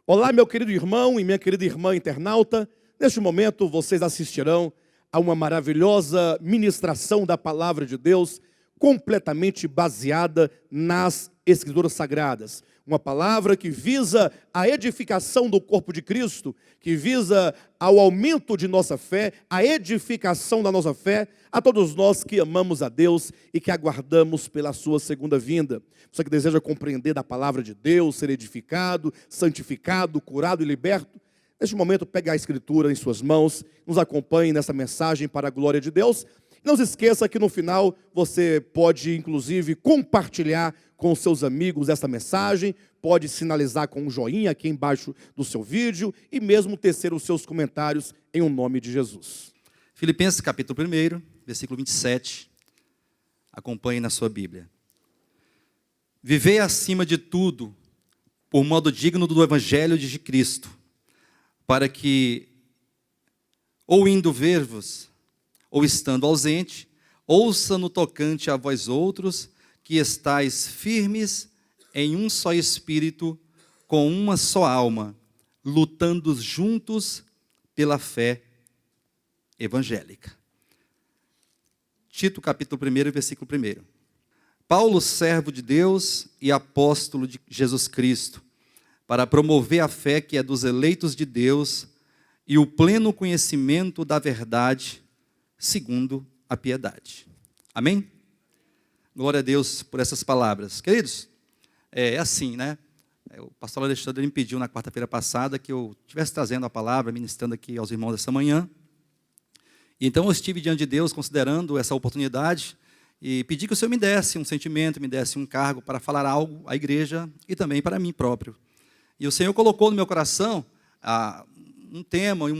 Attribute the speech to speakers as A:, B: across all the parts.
A: Olá, meu querido irmão e minha querida irmã internauta. Neste momento, vocês assistirão a uma maravilhosa ministração da Palavra de Deus, completamente baseada nas Escrituras Sagradas. Uma palavra que visa a edificação do corpo de Cristo, que visa ao aumento de nossa fé, a edificação da nossa fé, a todos nós que amamos a Deus e que aguardamos pela sua segunda vinda. Você que deseja compreender da palavra de Deus, ser edificado, santificado, curado e liberto, neste momento pegue a Escritura em suas mãos, nos acompanhe nessa mensagem para a glória de Deus. Não se esqueça que no final você pode inclusive compartilhar com seus amigos esta mensagem, pode sinalizar com um joinha aqui embaixo do seu vídeo e mesmo tecer os seus comentários em o nome de Jesus.
B: Filipenses capítulo 1, versículo 27, acompanhe na sua Bíblia. Vivei acima de tudo, por modo digno do Evangelho de Cristo, para que, ou indo ver-vos, ou estando ausente, ouça no tocante a vós outros, que estáis firmes em um só espírito, com uma só alma, lutando juntos pela fé evangélica. Tito capítulo 1, versículo 1. Paulo, servo de Deus e apóstolo de Jesus Cristo, para promover a fé que é dos eleitos de Deus e o pleno conhecimento da verdade, segundo a piedade. Amém? Glória a Deus por essas palavras. Queridos, é assim, né? O pastor Alexandre me pediu na quarta-feira passada que eu estivesse trazendo a palavra, ministrando aqui aos irmãos essa manhã. Então eu estive diante de Deus considerando essa oportunidade e pedi que o Senhor me desse um sentimento, me desse um cargo para falar algo à igreja e também para mim próprio. E o Senhor colocou no meu coração um tema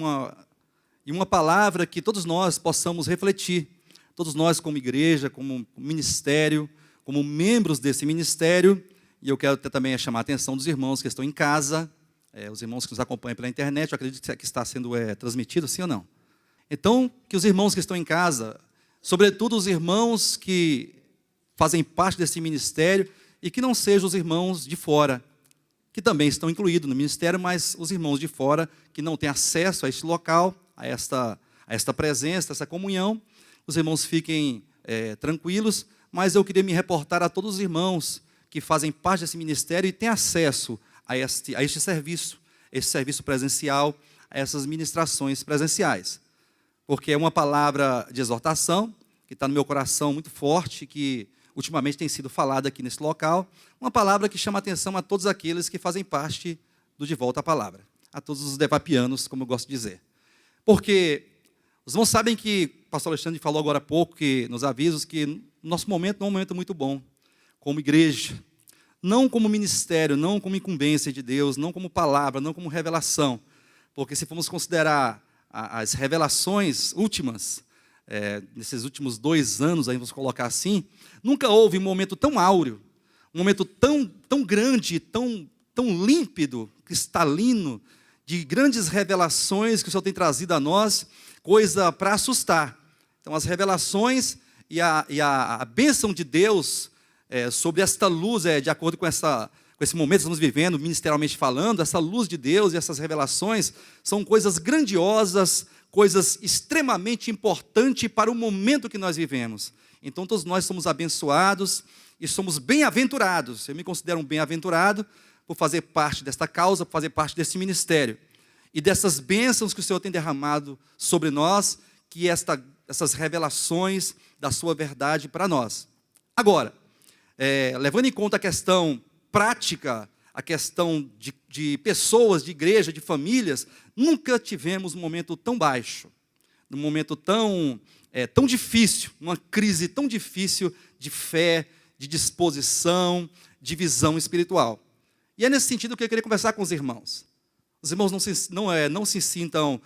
B: e uma palavra que todos nós possamos refletir. Todos nós como igreja, como ministério, como membros desse ministério. E eu quero também chamar a atenção dos irmãos que estão em casa, os irmãos que nos acompanham pela internet. Eu acredito que está sendo transmitido, sim ou não? Então, que os irmãos que estão em casa, sobretudo os irmãos que fazem parte desse ministério e que não sejam os irmãos de fora, que também estão incluídos no ministério, mas os irmãos de fora que não têm acesso a este local, a esta presença, a essa comunhão, os irmãos fiquem tranquilos, mas eu queria me reportar a todos os irmãos que fazem parte desse ministério e têm acesso a este serviço, esse serviço presencial, a essas ministrações presenciais. Porque é uma palavra de exortação, que está no meu coração muito forte, que ultimamente tem sido falada aqui nesse local, uma palavra que chama a atenção a todos aqueles que fazem parte do De Volta à Palavra, a todos os devapianos, como eu gosto de dizer. Porque os irmãos sabem que o pastor Alexandre falou agora há pouco, que nos avisos, que o nosso momento não é um momento muito bom, como igreja, não como ministério, não como incumbência de Deus, não como palavra, não como revelação, porque se formos considerar as revelações últimas, nesses últimos 2 anos, aí vamos colocar assim, nunca houve um momento tão áureo, um momento tão grande, tão límpido, cristalino, de grandes revelações que o Senhor tem trazido a nós, coisa para assustar. Então, as revelações e a bênção de Deus sobre esta luz, de acordo com esse momento que estamos vivendo, ministerialmente falando, essa luz de Deus e essas revelações são coisas grandiosas, coisas extremamente importantes para o momento que nós vivemos. Então, todos nós somos abençoados e somos bem-aventurados. Eu me considero um bem-aventurado por fazer parte desta causa, por fazer parte desse ministério. E dessas bênçãos que o Senhor tem derramado sobre nós, que essas revelações da sua verdade para nós. Agora, levando em conta a questão prática, a questão de pessoas, de igreja, de famílias, nunca tivemos um momento tão baixo, um momento tão difícil, uma crise tão difícil de fé, de disposição, de visão espiritual. E é nesse sentido que eu queria conversar com os irmãos. Os irmãos não se sintam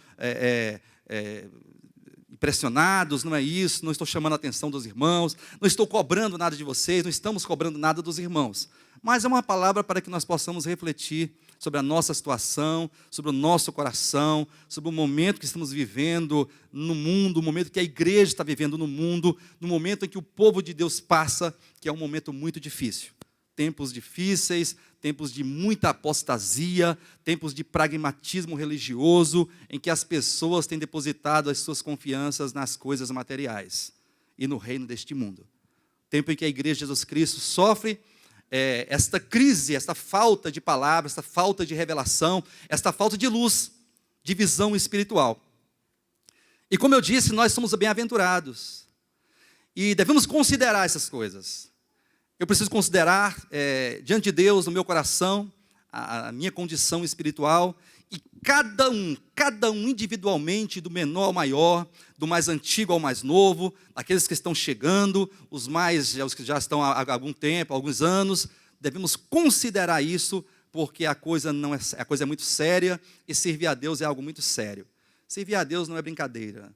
B: impressionados, não é isso, não estou chamando a atenção dos irmãos, não estou cobrando nada de vocês, não estamos cobrando nada dos irmãos. Mas é uma palavra para que nós possamos refletir sobre a nossa situação, sobre o nosso coração, sobre o momento que estamos vivendo no mundo, o momento que a igreja está vivendo no mundo, no momento em que o povo de Deus passa, que é um momento muito difícil. tempos difíceis, tempos de muita apostasia, tempos de pragmatismo religioso, em que as pessoas têm depositado as suas confianças nas coisas materiais e no reino deste mundo. Tempo em que a Igreja de Jesus Cristo sofre esta crise, esta falta de palavra, esta falta de revelação, esta falta de luz, de visão espiritual. E como eu disse, nós somos bem-aventurados. E devemos considerar essas coisas. Eu preciso considerar, diante de Deus, no meu coração, a minha condição espiritual. E cada um individualmente, do menor ao maior, do mais antigo ao mais novo, aqueles que estão chegando, os que já estão há algum tempo, há alguns anos, devemos considerar isso, porque a coisa é muito séria, e servir a Deus é algo muito sério. Servir a Deus não é brincadeira.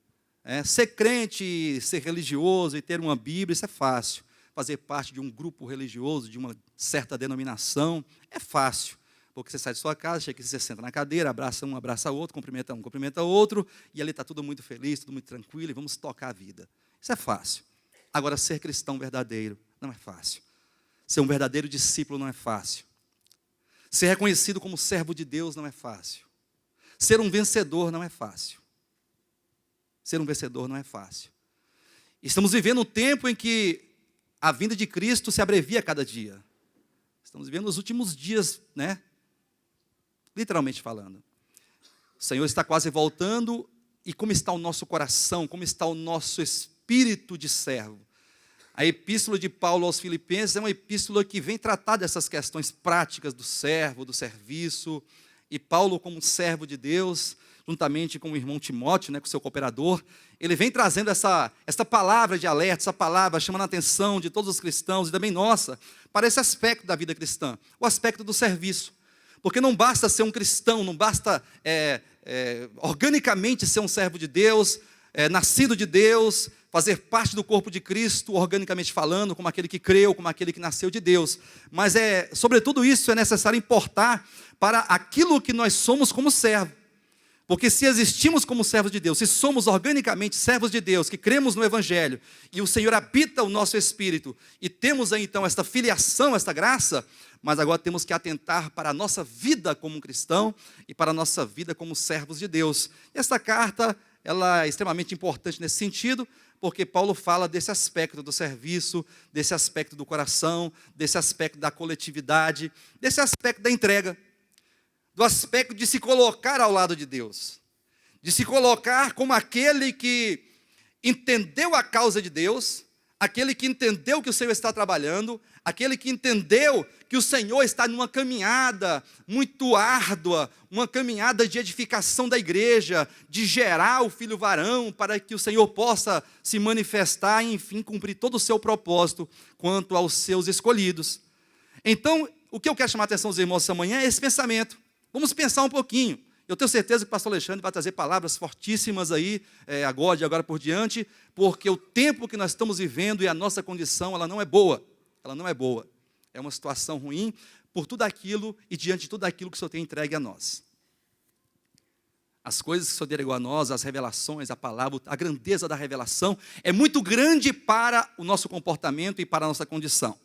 B: Ser crente, ser religioso e ter uma Bíblia, isso é fácil. Fazer parte de um grupo religioso, de uma certa denominação, é fácil. Porque você sai de sua casa, chega aqui, você senta na cadeira, abraça um, abraça outro, cumprimenta um, cumprimenta outro, e ali está tudo muito feliz, tudo muito tranquilo, e vamos tocar a vida. Isso é fácil. Agora, ser cristão verdadeiro não é fácil. Ser um verdadeiro discípulo não é fácil. Ser reconhecido como servo de Deus não é fácil. Ser um vencedor não é fácil. Ser um vencedor não é fácil. Estamos vivendo um tempo em que a vinda de Cristo se abrevia a cada dia. Estamos vivendo os últimos dias, né? Literalmente falando. O Senhor está quase voltando, e como está o nosso coração, como está o nosso espírito de servo? A epístola de Paulo aos Filipenses é uma epístola que vem tratar dessas questões práticas do servo, do serviço. E Paulo, como servo de Deus, juntamente com o irmão Timóteo, né, com o seu cooperador, ele vem trazendo essa palavra de alerta, essa palavra chamando a atenção de todos os cristãos e também nossa, para esse aspecto da vida cristã, o aspecto do serviço. Porque não basta ser um cristão, não basta organicamente ser um servo de Deus, nascido de Deus, fazer parte do corpo de Cristo, organicamente falando, como aquele que creu, como aquele que nasceu de Deus. Mas, sobretudo isso, é necessário importar para aquilo que nós somos como servo. Porque se existimos como servos de Deus, se somos organicamente servos de Deus, que cremos no Evangelho, e o Senhor habita o nosso espírito, e temos aí então esta filiação, esta graça, mas agora temos que atentar para a nossa vida como um cristão, e para a nossa vida como servos de Deus. E esta carta, ela é extremamente importante nesse sentido, porque Paulo fala desse aspecto do serviço, desse aspecto do coração, desse aspecto da coletividade, desse aspecto da entrega, do aspecto de se colocar ao lado de Deus, de se colocar como aquele que entendeu a causa de Deus, aquele que entendeu que o Senhor está trabalhando, aquele que entendeu que o Senhor está numa caminhada muito árdua, uma caminhada de edificação da igreja, de gerar o filho varão, para que o Senhor possa se manifestar e, enfim, cumprir todo o seu propósito quanto aos seus escolhidos. Então, o que eu quero chamar a atenção dos irmãos essa manhã é esse pensamento. Vamos pensar um pouquinho. Eu tenho certeza que o pastor Alexandre vai trazer palavras fortíssimas aí, de agora por diante, porque o tempo que nós estamos vivendo e a nossa condição, ela não é boa. Ela não é boa. É uma situação ruim por tudo aquilo e diante de tudo aquilo que o Senhor tem entregue a nós. As coisas que o Senhor delegou a nós, as revelações, a palavra, a grandeza da revelação, é muito grande para o nosso comportamento e para a nossa condição.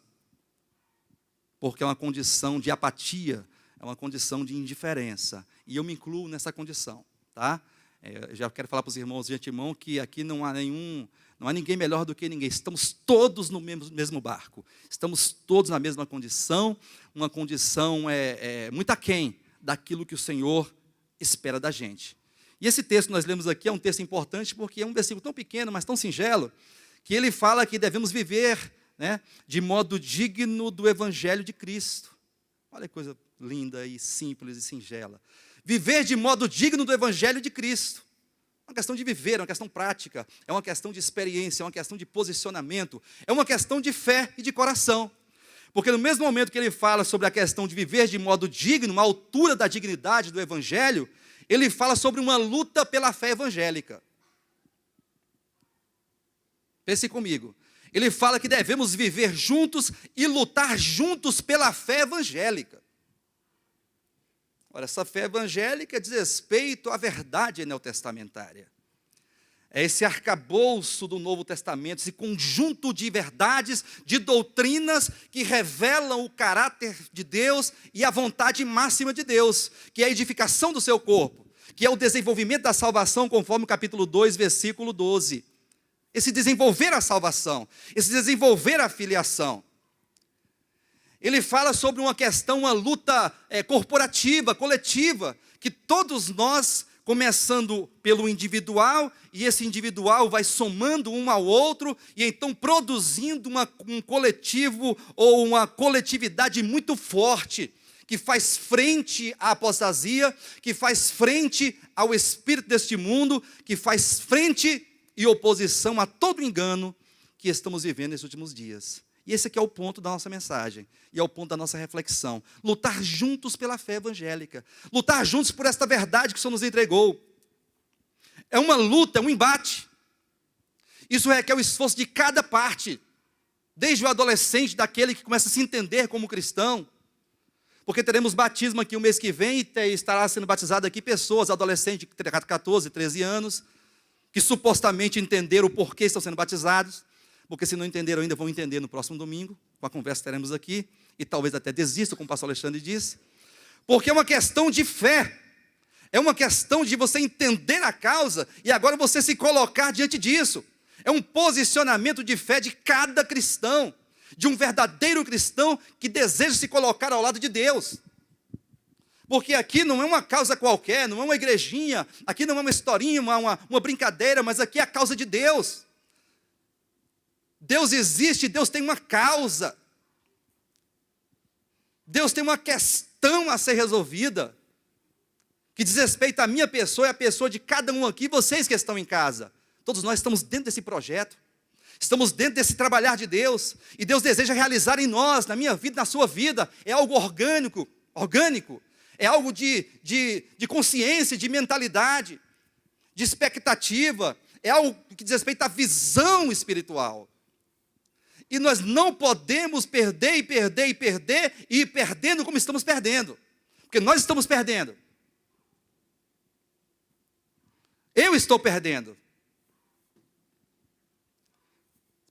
B: Porque é uma condição de apatia, é uma condição de indiferença. E eu me incluo nessa condição, tá? Eu já quero falar para os irmãos de antemão que aqui não há ninguém melhor do que ninguém. Estamos todos no mesmo barco. Estamos todos na mesma condição, uma condição muito aquém daquilo que o Senhor espera da gente. E esse texto que nós lemos aqui é um texto importante porque é um versículo tão pequeno, mas tão singelo, que ele fala que devemos viver, né, de modo digno do Evangelho de Cristo. Olha que coisa linda e simples e singela. Viver de modo digno do Evangelho de Cristo. É uma questão de viver, é uma questão prática, é uma questão de experiência, é uma questão de posicionamento, é uma questão de fé e de coração. Porque no mesmo momento que ele fala sobre a questão de viver de modo digno, à altura da dignidade do Evangelho, ele fala sobre uma luta pela fé evangélica. Pense comigo. Ele fala que devemos viver juntos e lutar juntos pela fé evangélica. Ora, essa fé evangélica diz respeito à verdade neotestamentária. É esse arcabouço do Novo Testamento, esse conjunto de verdades, de doutrinas que revelam o caráter de Deus e a vontade máxima de Deus, que é a edificação do seu corpo, que é o desenvolvimento da salvação, conforme o capítulo 2, versículo 12. Esse desenvolver a salvação, esse desenvolver a filiação. Ele fala sobre uma questão, uma luta corporativa, coletiva, que todos nós, começando pelo individual, e esse individual vai somando um ao outro, e então produzindo um coletivo ou uma coletividade muito forte, que faz frente à apostasia, que faz frente ao espírito deste mundo, que faz frente e oposição a todo engano que estamos vivendo nesses últimos dias. E esse aqui é o ponto da nossa mensagem, e é o ponto da nossa reflexão. Lutar juntos pela fé evangélica, lutar juntos por esta verdade que o Senhor nos entregou. É uma luta, é um embate. Isso requer o esforço de cada parte, desde o adolescente, daquele que começa a se entender como cristão, porque teremos batismo aqui o mês que vem, e estará sendo batizado aqui pessoas, adolescentes de 14, 13 anos, que supostamente entenderam o porquê estão sendo batizados, porque se não entenderam ainda, vão entender no próximo domingo, com a conversa que teremos aqui, e talvez até desistam, como o pastor Alexandre disse, porque é uma questão de fé, é uma questão de você entender a causa, e agora você se colocar diante disso. É um posicionamento de fé de cada cristão, de um verdadeiro cristão que deseja se colocar ao lado de Deus. Porque aqui não é uma causa qualquer, não é uma igrejinha, aqui não é uma historinha, uma brincadeira, mas aqui é a causa de Deus. Deus existe, Deus tem uma causa. Deus tem uma questão a ser resolvida, que diz respeito à minha pessoa e à pessoa de cada um aqui, vocês que estão em casa. Todos nós estamos dentro desse projeto, estamos dentro desse trabalhar de Deus, e Deus deseja realizar em nós, na minha vida, na sua vida. É algo orgânico, é algo de consciência, de mentalidade, de expectativa, é algo que diz respeito à visão espiritual. E nós não podemos perder, e ir perdendo como estamos perdendo, porque nós estamos perdendo. Eu estou perdendo.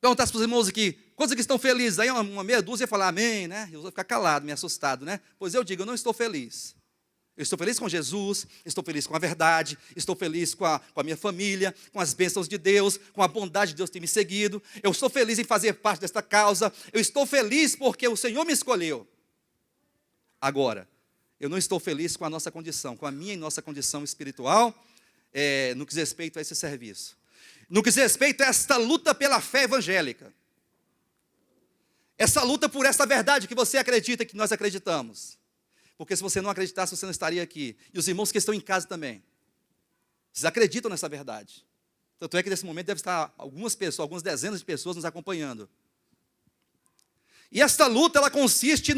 B: Perguntar para os irmãos aqui, quantos aqui estão felizes? Aí uma meia dúzia ia falar amém, né? Eu vou ficar calado, meio assustado, né? Pois eu digo, eu não estou feliz. Eu estou feliz com Jesus, estou feliz com a verdade, estou feliz com a minha família, com as bênçãos de Deus, com a bondade de Deus ter me seguido. Eu estou feliz em fazer parte desta causa. Eu estou feliz porque o Senhor me escolheu. Agora, eu não estou feliz com a nossa condição, com a minha e nossa condição espiritual, no que diz respeito a esse serviço. No que diz respeito a esta luta pela fé evangélica. Essa luta por esta verdade que você acredita, que nós acreditamos. Porque se você não acreditasse, você não estaria aqui. E os irmãos que estão em casa também. Vocês acreditam nessa verdade. Tanto é que nesse momento deve estar algumas pessoas, algumas dezenas de pessoas nos acompanhando. E esta luta, ela consiste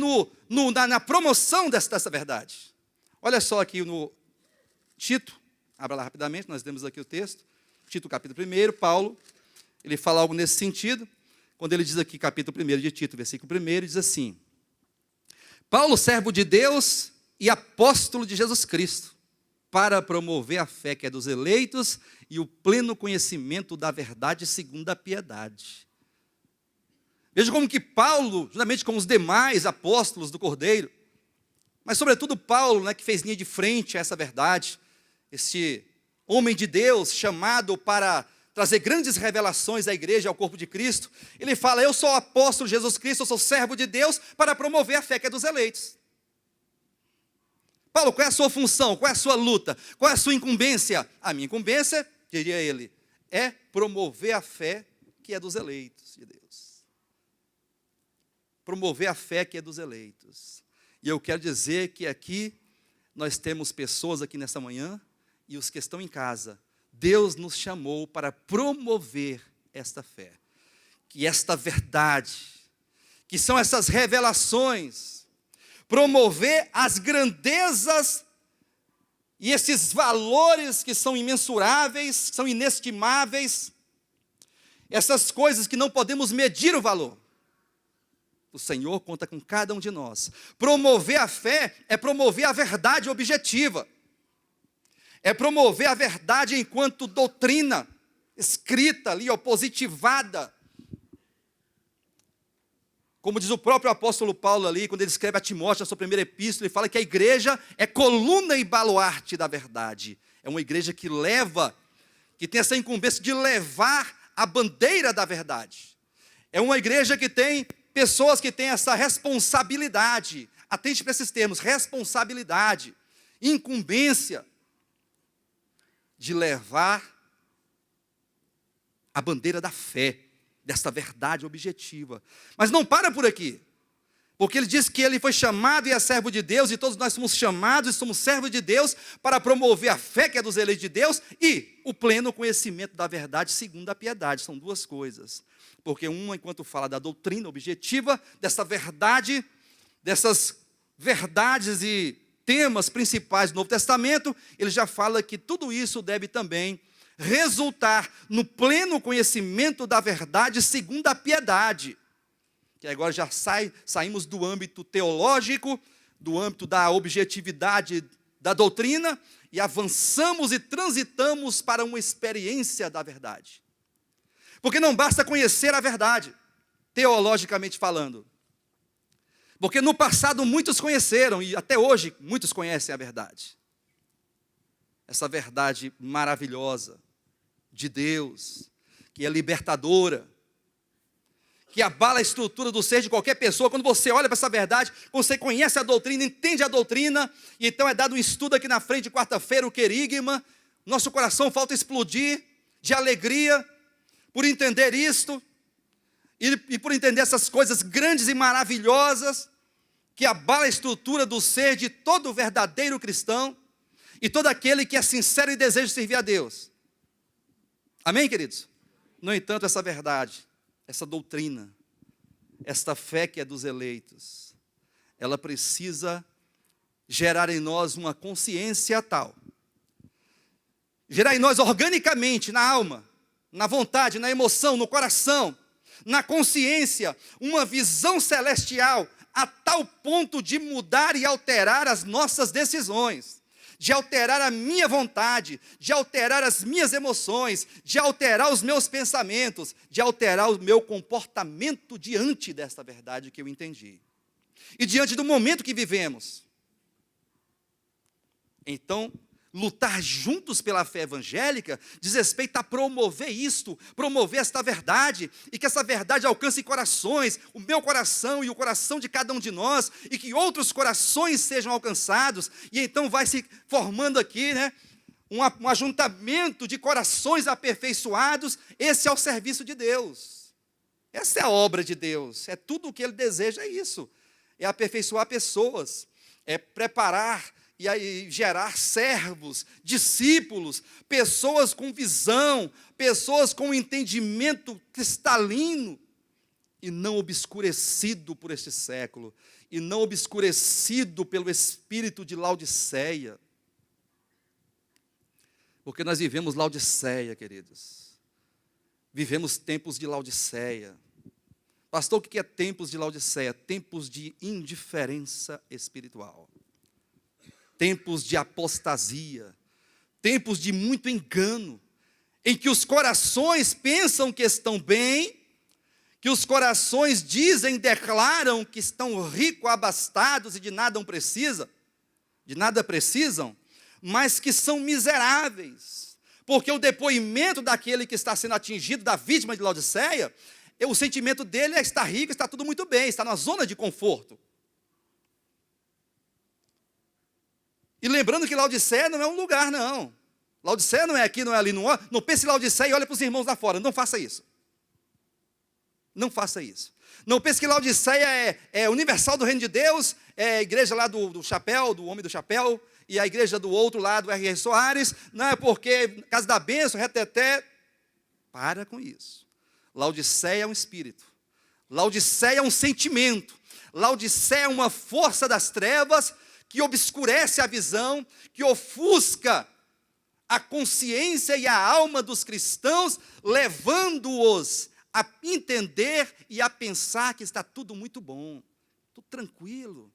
B: na promoção dessa verdade. Olha só aqui no Tito, abra lá rapidamente, nós temos aqui o texto. Tito, capítulo 1, Paulo, ele fala algo nesse sentido. Quando ele diz aqui, capítulo 1 de Tito, versículo 1, ele diz assim: Paulo, servo de Deus e apóstolo de Jesus Cristo, para promover a fé que é dos eleitos e o pleno conhecimento da verdade segundo a piedade. Veja como que Paulo, juntamente com os demais apóstolos do Cordeiro, mas sobretudo Paulo, né, que fez linha de frente a essa verdade, esse homem de Deus chamado para trazer grandes revelações à igreja, ao corpo de Cristo, ele fala, eu sou o apóstolo de Jesus Cristo, eu sou servo de Deus, para promover a fé que é dos eleitos. Paulo, qual é a sua função? Qual é a sua luta? Qual é a sua incumbência? A minha incumbência, diria ele, é promover a fé que é dos eleitos de Deus. Promover a fé que é dos eleitos. E eu quero dizer que aqui, nós temos pessoas aqui nessa manhã, e os que estão em casa, Deus nos chamou para promover esta fé, que esta verdade, que são essas revelações, promover as grandezas e esses valores que são imensuráveis, são inestimáveis, essas coisas que não podemos medir o valor. O Senhor conta com cada um de nós. Promover a fé é promover a verdade objetiva. É promover a verdade enquanto doutrina, escrita ali, positivada. Como diz o próprio apóstolo Paulo ali, quando ele escreve a Timóteo, a sua primeira epístola, ele fala que a igreja é coluna e baluarte da verdade. É uma igreja que tem essa incumbência de levar a bandeira da verdade. É uma igreja que tem pessoas que têm essa responsabilidade. Atente para esses termos: responsabilidade, incumbência de levar a bandeira da fé, desta verdade objetiva. Mas não para por aqui, porque ele diz que ele foi chamado e é servo de Deus, e todos nós somos chamados e somos servos de Deus para promover a fé que é dos eleitos de Deus e o pleno conhecimento da verdade segundo a piedade. São duas coisas, porque uma, enquanto fala da doutrina objetiva, dessa verdade, dessas verdades e temas principais do Novo Testamento, ele já fala que tudo isso deve também resultar no pleno conhecimento da verdade segundo a piedade. Que agora já saímos do âmbito teológico, do âmbito da objetividade da doutrina, e avançamos e transitamos para uma experiência da verdade. Porque não basta conhecer a verdade, teologicamente falando. Porque no passado muitos conheceram, e até hoje muitos conhecem a verdade. Essa verdade maravilhosa de Deus, que é libertadora, que abala a estrutura do ser de qualquer pessoa. Quando você olha para essa verdade, você conhece a doutrina, entende a doutrina, e então é dado um estudo aqui na frente de quarta-feira, o querigma, nosso coração falta explodir de alegria, por entender isto, e por entender essas coisas grandes e maravilhosas, que abala a estrutura do ser de todo verdadeiro cristão, e todo aquele que é sincero e deseja servir a Deus. Amém, queridos? No entanto, essa verdade, essa doutrina, esta fé que é dos eleitos, ela precisa gerar em nós uma consciência tal, gerar em nós organicamente, na alma, na vontade, na emoção, no coração, na consciência, uma visão celestial, a tal ponto de mudar e alterar as nossas decisões, de alterar a minha vontade, de alterar as minhas emoções, de alterar os meus pensamentos, de alterar o meu comportamento diante desta verdade que eu entendi. E diante do momento que vivemos. Então, lutar juntos pela fé evangélica diz respeito a promover isto, promover esta verdade, e que essa verdade alcance corações, o meu coração e o coração de cada um de nós, e que outros corações sejam alcançados, e então vai se formando aqui, um ajuntamento de corações aperfeiçoados. Esse é o serviço de Deus, essa é a obra de Deus, é tudo o que Ele deseja, é isso, é aperfeiçoar pessoas, é preparar e aí gerar servos, discípulos, pessoas com visão, pessoas com entendimento cristalino, e não obscurecido por este século, e não obscurecido pelo espírito de Laodiceia. Porque nós vivemos Laodiceia, queridos. Vivemos tempos de Laodiceia. Pastor, o que é tempos de Laodiceia? Tempos de indiferença espiritual. Tempos de apostasia, tempos de muito engano, em que os corações pensam que estão bem, que os corações dizem, declaram que estão ricos, abastados e de nada precisam, mas que são miseráveis, porque o depoimento daquele que está sendo atingido, da vítima de Laodiceia, o sentimento dele é estar rico, está tudo muito bem, está na zona de conforto. E lembrando que Laodiceia não é um lugar, não. Laodiceia não é aqui, não é ali. Não pense em Laodiceia e olhe para os irmãos lá fora. Não faça isso. Não faça isso. Não pense que Laodiceia é universal do reino de Deus, é a igreja lá do chapéu, do homem do chapéu, e a igreja do outro lado, do R.R. Soares, não é porque, casa da bênção, reteté. Para com isso. Laodiceia é um espírito. Laodiceia é um sentimento. Laodiceia é uma força das trevas que obscurece a visão, que ofusca a consciência e a alma dos cristãos, levando-os a entender e a pensar que está tudo muito bom, tudo tranquilo,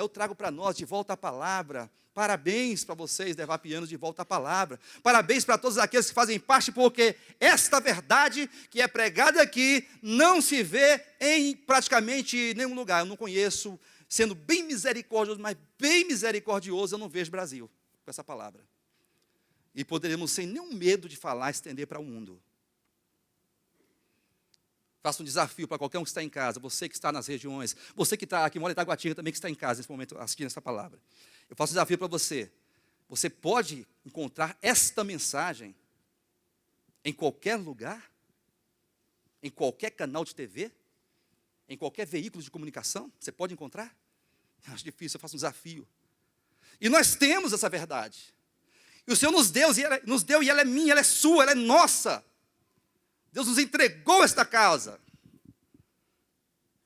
B: eu trago para nós de volta a palavra. Parabéns para vocês, devapianos, de volta a palavra. Parabéns para todos aqueles que fazem parte, porque esta verdade que é pregada aqui não se vê em praticamente nenhum lugar. Eu não conheço, sendo bem misericordioso, mas bem misericordioso, eu não vejo Brasil com essa palavra. E poderemos, sem nenhum medo de falar, estender para o mundo. Faço um desafio para qualquer um que está em casa, você que está nas regiões, você que está aqui, mora em Itaguatinga também, que está em casa nesse momento, assistindo essa palavra. Eu faço um desafio para você. Você pode encontrar esta mensagem em qualquer lugar, em qualquer canal de TV, em qualquer veículo de comunicação. Você pode encontrar? Eu acho difícil, eu faço um desafio. E nós temos essa verdade. E o Senhor nos deu, e ela é minha, ela é sua, ela é nossa. Deus nos entregou esta causa.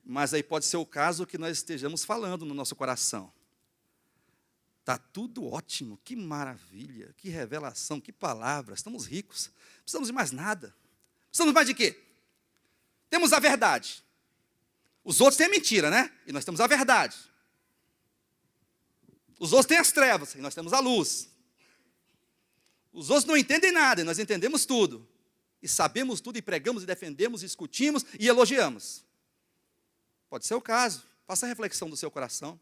B: Mas aí pode ser o caso que nós estejamos falando no nosso coração. Está tudo ótimo, que maravilha, que revelação, que palavra, estamos ricos, não precisamos de mais nada. Precisamos mais de quê? Temos a verdade. Os outros têm a mentira, né? E nós temos a verdade. Os outros têm as trevas, e nós temos a luz. Os outros não entendem nada, e nós entendemos tudo. E sabemos tudo, e pregamos, e defendemos, e discutimos, e elogiamos. Pode ser o caso, faça a reflexão do seu coração.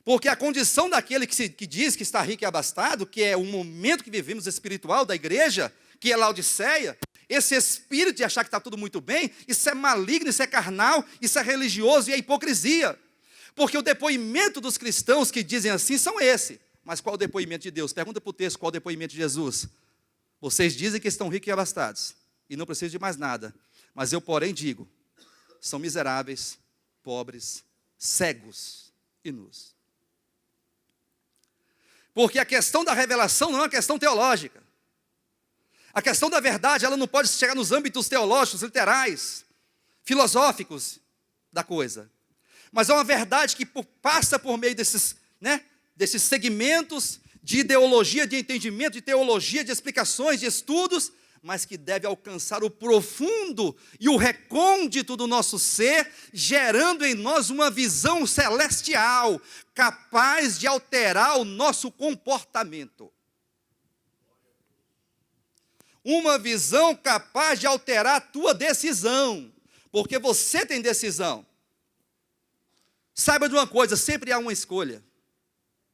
B: Porque a condição daquele que diz que está rico e abastado, que é o momento que vivemos espiritual da igreja, que é Laodiceia, esse espírito de achar que está tudo muito bem, isso é maligno, isso é carnal, isso é religioso e é hipocrisia. Porque o depoimento dos cristãos que dizem assim são esse. Mas qual o depoimento de Deus? Pergunta para o texto qual o depoimento de Jesus. Vocês dizem que estão ricos e abastados e não precisam de mais nada. Mas eu, porém, digo, são miseráveis, pobres, cegos e nus. Porque a questão da revelação não é uma questão teológica. A questão da verdade, ela não pode chegar nos âmbitos teológicos, literais, filosóficos da coisa. Mas é uma verdade que passa por meio desses segmentos de ideologia, de entendimento, de teologia, de explicações, de estudos, mas que deve alcançar o profundo e o recôndito do nosso ser, gerando em nós uma visão celestial, capaz de alterar o nosso comportamento. Uma visão capaz de alterar a tua decisão, porque você tem decisão. Saiba de uma coisa, sempre há uma escolha.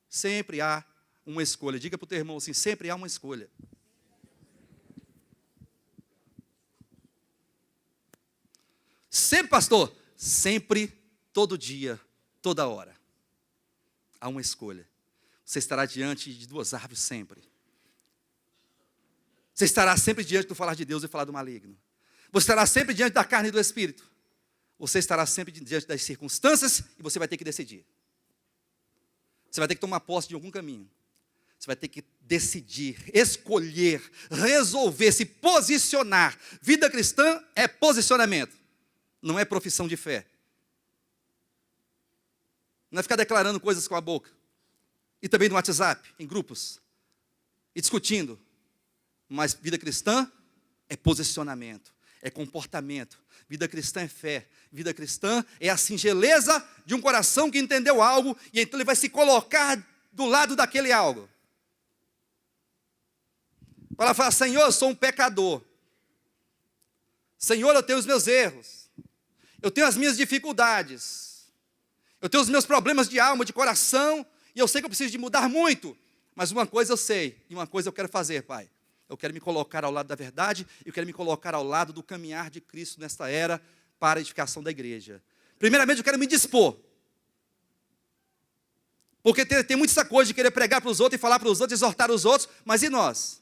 B: Sempre há uma escolha. Diga para o teu irmão assim, sempre há uma escolha. Sempre, pastor, sempre, todo dia, toda hora. Há uma escolha. Você estará diante de duas árvores sempre. Você estará sempre diante do falar de Deus e falar do maligno. Você estará sempre diante da carne e do espírito. Você estará sempre diante das circunstâncias e você vai ter que decidir. Você vai ter que tomar posse de algum caminho. Você vai ter que decidir, escolher, resolver, se posicionar. Vida cristã é posicionamento. Não é profissão de fé. Não é ficar declarando coisas com a boca. E também no WhatsApp, em grupos. E discutindo. Mas vida cristã é posicionamento, é comportamento. Vida cristã é fé. Vida cristã é a singeleza de um coração que entendeu algo e então ele vai se colocar do lado daquele algo. Para falar, Senhor, eu sou um pecador. Senhor, eu tenho os meus erros. Eu tenho as minhas dificuldades. Eu tenho os meus problemas de alma, de coração, e eu sei que eu preciso de mudar muito. Mas uma coisa eu sei, e uma coisa eu quero fazer, Pai. Eu quero me colocar ao lado da verdade, eu quero me colocar ao lado do caminhar de Cristo nesta era para a edificação da igreja. Primeiramente, eu quero me dispor. Porque tem muito essa coisa de querer pregar para os outros e falar para os outros, exortar os outros, mas e nós?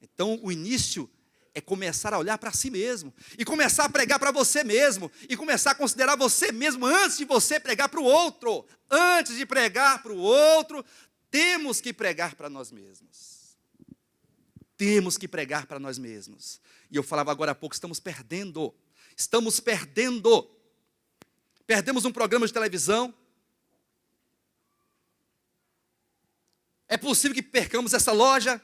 B: Então, o início é começar a olhar para si mesmo, e começar a pregar para você mesmo, e começar a considerar você mesmo antes de você pregar para o outro. Antes de pregar para o outro, temos que pregar para nós mesmos. Temos que pregar para nós mesmos. E eu falava agora há pouco, estamos perdendo. Estamos perdendo. Perdemos um programa de televisão. É possível que percamos essa loja.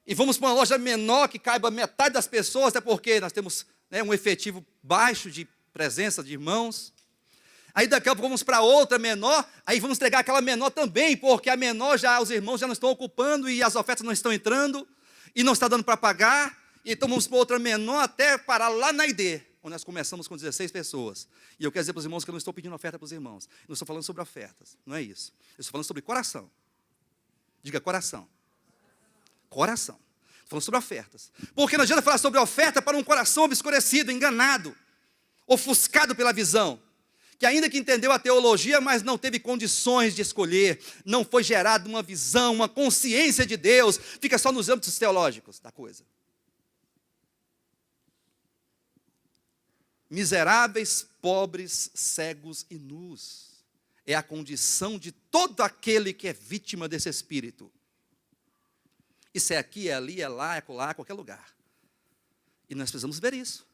B: E vamos para uma loja menor que caiba metade das pessoas, até porque nós temos um efetivo baixo de presença de irmãos. Aí daqui a pouco vamos para outra menor, aí vamos entregar aquela menor também, porque a menor já, os irmãos já não estão ocupando e as ofertas não estão entrando, e não está dando para pagar, então vamos para outra menor até parar lá na ID, onde nós começamos com 16 pessoas. E eu quero dizer para os irmãos que eu não estou pedindo oferta para os irmãos, não estou falando sobre ofertas, não é isso. Eu estou falando sobre coração. Diga coração. Coração. Estou falando sobre ofertas. Porque não adianta falar sobre oferta para um coração obscurecido, enganado, ofuscado pela visão, que ainda que entendeu a teologia, mas não teve condições de escolher, não foi gerada uma visão, uma consciência de Deus, fica só nos âmbitos teológicos da coisa. Miseráveis, pobres, cegos e nus, é a condição de todo aquele que é vítima desse espírito. Isso é aqui, é ali, é lá, é acolá, é qualquer lugar. E nós precisamos ver isso.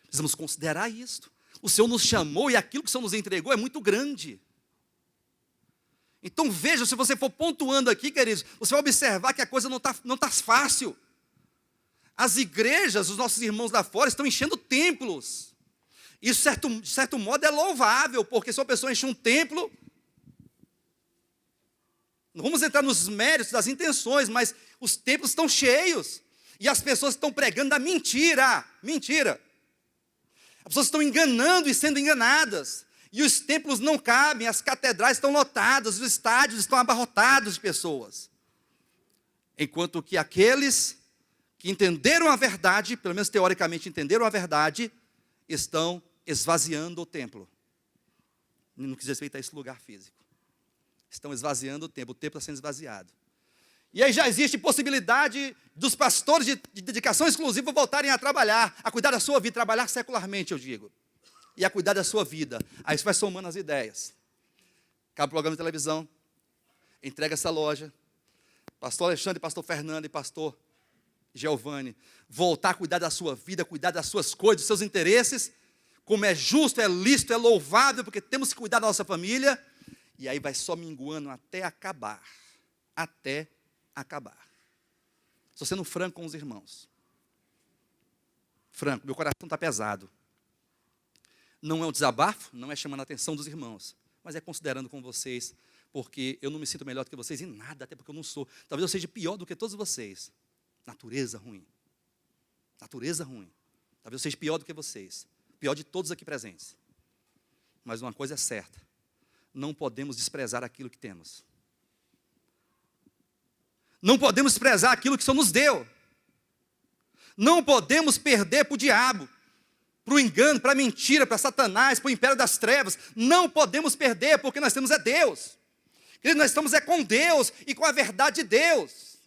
B: Precisamos considerar isto. O Senhor nos chamou e aquilo que o Senhor nos entregou é muito grande. Então veja, se você for pontuando aqui, queridos, você vai observar que a coisa não tá fácil. As igrejas, os nossos irmãos lá fora, estão enchendo templos. Isso, de certo modo, é louvável, porque se uma pessoa enche um templo, não vamos entrar nos méritos das intenções, mas os templos estão cheios, e as pessoas estão pregando a mentira. As pessoas estão enganando e sendo enganadas, e os templos não cabem, as catedrais estão lotadas, os estádios estão abarrotados de pessoas. Enquanto que aqueles que entenderam a verdade, pelo menos teoricamente entenderam a verdade, estão esvaziando o templo. No que diz respeito a esse lugar físico. Estão esvaziando o templo está sendo esvaziado. E aí já existe possibilidade dos pastores de dedicação exclusiva voltarem a trabalhar, a cuidar da sua vida, trabalhar secularmente, eu digo. E a cuidar da sua vida. Aí isso vai somando as ideias. Acaba o programa de televisão, entrega essa loja, pastor Alexandre, pastor Fernando e pastor Giovanni, voltar a cuidar da sua vida, cuidar das suas coisas, dos seus interesses, como é justo, é lícito, é louvável, porque temos que cuidar da nossa família, e aí vai só minguando até acabar. Até acabar. Estou sendo franco com os irmãos. Franco, meu coração está pesado. Não é um desabafo, não é chamando a atenção dos irmãos, mas é considerando com vocês, porque eu não me sinto melhor do que vocês em nada, até porque eu não sou. Talvez eu seja pior do que todos vocês. Natureza ruim. Natureza ruim. Talvez eu seja pior do que vocês. Pior de todos aqui presentes. Mas uma coisa é certa. Não podemos desprezar aquilo que temos. Não podemos desprezar aquilo que o Senhor nos deu. Não podemos perder para o diabo, para o engano, para a mentira, para Satanás, para o império das trevas. Não podemos perder, porque nós temos é Deus. Querido, nós estamos é com Deus e com a verdade de Deus.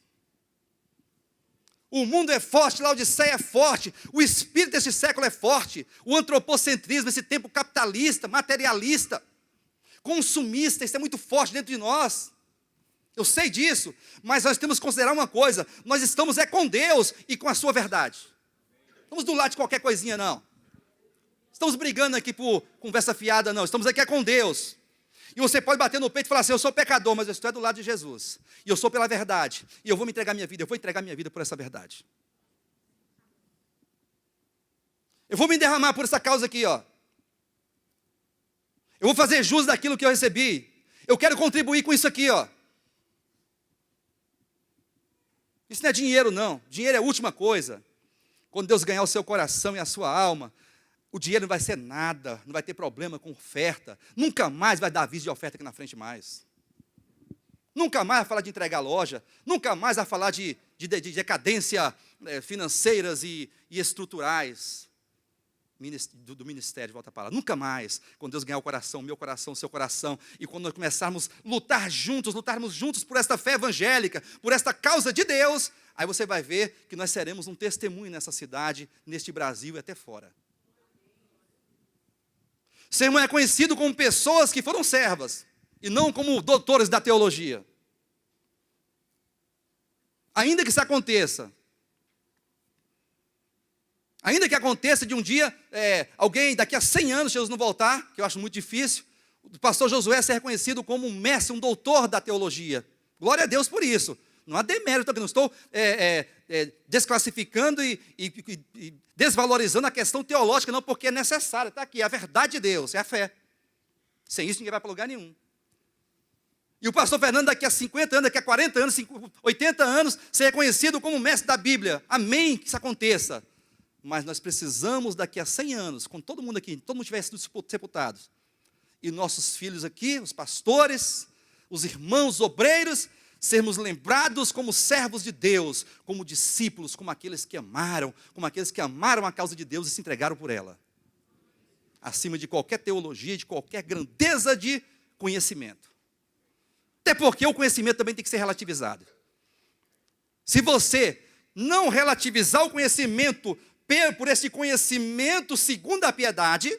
B: O mundo é forte, Laodiceia é forte, o espírito desse século é forte, o antropocentrismo, esse tempo capitalista, materialista, consumista, isso é muito forte dentro de nós. Eu sei disso, mas nós temos que considerar uma coisa, nós estamos é com Deus e com a sua verdade. Estamos do lado de qualquer coisinha, não. Estamos brigando aqui por conversa fiada, não. Estamos aqui é com Deus. E você pode bater no peito e falar assim, eu sou pecador, mas eu estou do lado de Jesus. E eu sou pela verdade. E eu vou me entregar minha vida, eu vou entregar minha vida por essa verdade. Eu vou me derramar por essa causa aqui, ó. Eu vou fazer jus daquilo que eu recebi. Eu quero contribuir com isso aqui, ó. Isso não é dinheiro, não. Dinheiro é a última coisa. Quando Deus ganhar o seu coração e a sua alma, o dinheiro não vai ser nada, não vai ter problema com oferta. Nunca mais vai dar aviso de oferta aqui na frente mais. Nunca mais vai falar de entregar a loja. Nunca mais vai falar de decadência financeiras e estruturais do ministério, volta a palavra. Nunca mais. Quando Deus ganhar o coração, meu coração, o seu coração, e quando nós começarmos a lutarmos juntos por esta fé evangélica, por esta causa de Deus, aí você vai ver que nós seremos um testemunho nessa cidade, neste Brasil e até fora. Sermão é conhecido como pessoas que foram servas, e não como doutores da teologia. Ainda que isso aconteça, de um dia, alguém, daqui a 100 anos, Jesus não voltar, que eu acho muito difícil, o pastor Josué ser reconhecido como um mestre, um doutor da teologia. Glória a Deus por isso. Não há demérito aqui, não estou desclassificando e desvalorizando a questão teológica, não, porque é necessário, está aqui, a verdade de Deus, é a fé. Sem isso, ninguém vai para lugar nenhum. E o pastor Fernando, daqui a 50 anos, daqui a 40 anos, 80 anos, ser reconhecido como mestre da Bíblia. Amém, que isso aconteça. Mas nós precisamos, daqui a 100 anos, com todo mundo aqui, todo mundo tiver sido sepultado, e nossos filhos aqui, os pastores, os irmãos, os obreiros, sermos lembrados como servos de Deus, como discípulos, como aqueles que amaram a causa de Deus e se entregaram por ela. Acima de qualquer teologia, de qualquer grandeza de conhecimento. Até porque o conhecimento também tem que ser relativizado. Se você não relativizar o conhecimento por esse conhecimento segundo a piedade,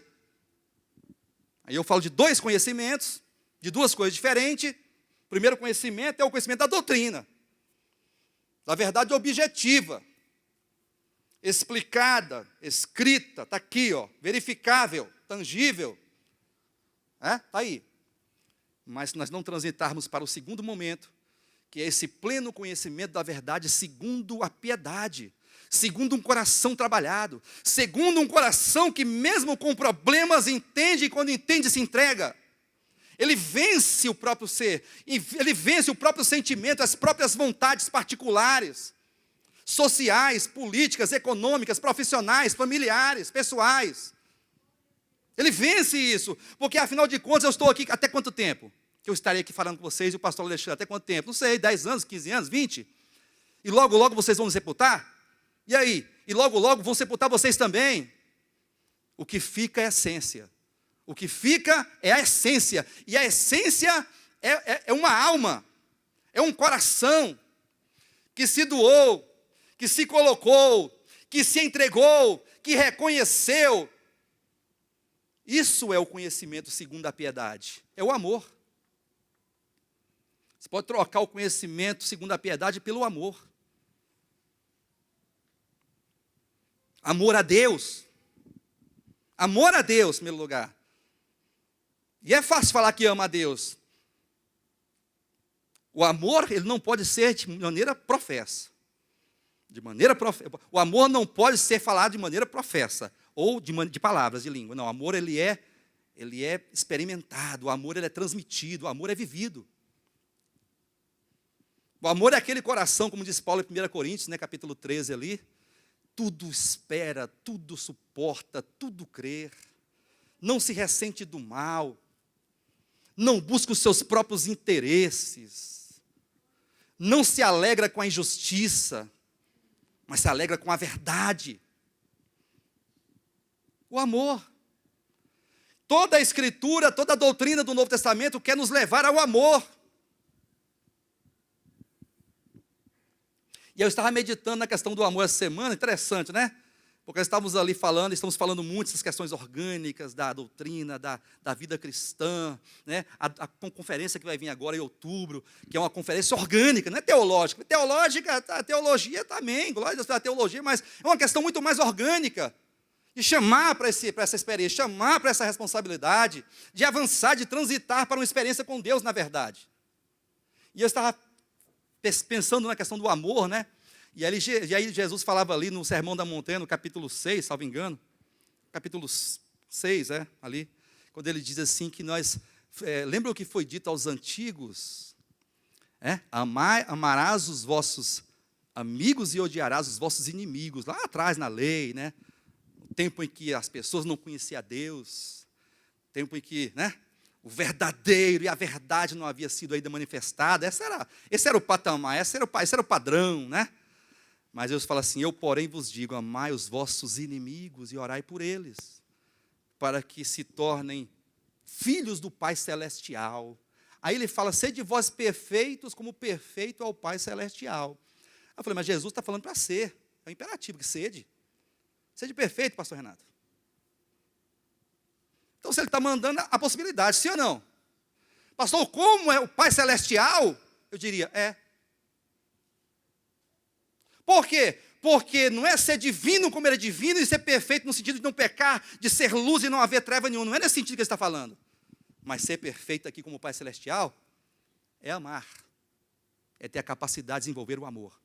B: aí eu falo de dois conhecimentos, de duas coisas diferentes. O primeiro conhecimento é o conhecimento da doutrina, da verdade objetiva, explicada, escrita, está aqui, ó, verificável, tangível. Está aí. Mas se nós não transitarmos para o segundo momento, que é esse pleno conhecimento da verdade segundo a piedade, segundo um coração trabalhado, segundo um coração que mesmo com problemas entende, e quando entende se entrega. Ele vence o próprio ser, ele vence o próprio sentimento, as próprias vontades particulares, sociais, políticas, econômicas, profissionais, familiares, pessoais. Ele vence isso, porque afinal de contas eu estou aqui até quanto tempo? Que eu estarei aqui falando com vocês e o pastor Alexandre, até quanto tempo? Não sei, 10 anos, 15 anos, 20? E logo, logo vocês vão nos sepultar? E aí? E logo, logo vão sepultar vocês também? O que fica é a essência. O que fica é a essência. E a essência é uma alma, é um coração que se doou, que se colocou, que se entregou, que reconheceu. Isso é o conhecimento segundo a piedade, é o amor. Você pode trocar o conhecimento segundo a piedade pelo amor. Amor a Deus. Amor a Deus, em primeiro lugar. E é fácil falar que ama a Deus. O amor, ele não pode ser de maneira professa. O amor não pode ser falado de maneira professa. Ou de palavras, de língua. Não, o amor ele é experimentado, o amor ele é transmitido, o amor é vivido. O amor é aquele coração, como diz Paulo em 1 Coríntios, né, capítulo 13 ali, tudo espera, tudo suporta, tudo crê, não se ressente do mal, não busca os seus próprios interesses, não se alegra com a injustiça, mas se alegra com a verdade. O amor. Toda a escritura, toda a doutrina do Novo Testamento quer nos levar ao amor. E eu estava meditando na questão do amor essa semana, interessante, né? Porque estamos falando muito dessas questões orgânicas, da doutrina, da vida cristã, né? A conferência que vai vir agora em outubro, que é uma conferência orgânica, não é teológica. A teologia também, glória a Deus pela teologia, mas é uma questão muito mais orgânica. De chamar para essa experiência, chamar para essa responsabilidade, de avançar, de transitar para uma experiência com Deus, na verdade. E eu estava pensando na questão do amor, né? E aí Jesus falava ali no Sermão da Montanha, no capítulo 6, salvo engano, capítulo 6, ali, quando ele diz assim que nós, lembra o que foi dito aos antigos? Amarás os vossos amigos e odiarás os vossos inimigos, lá atrás na lei, né? O tempo em que as pessoas não conheciam a Deus, tempo em que, né? O verdadeiro e a verdade não havia sido ainda manifestada. Esse era o patamar, esse era o padrão, né? Mas Deus fala assim, eu porém vos digo, amai os vossos inimigos e orai por eles, para que se tornem filhos do Pai Celestial. Aí ele fala, sede vós perfeitos, como perfeito é o Pai Celestial. Eu falei, mas Jesus está falando para ser, é um imperativo, que sede. Sede perfeito, pastor Renato. Então, se ele está mandando a possibilidade, sim ou não? Pastor, como é o Pai Celestial? Eu diria, é. Por quê? Porque não é ser divino como ele é divino e ser perfeito no sentido de não pecar, de ser luz e não haver treva nenhuma. Não é nesse sentido que ele está falando. Mas ser perfeito aqui como o Pai Celestial é amar. É ter a capacidade de desenvolver o amor.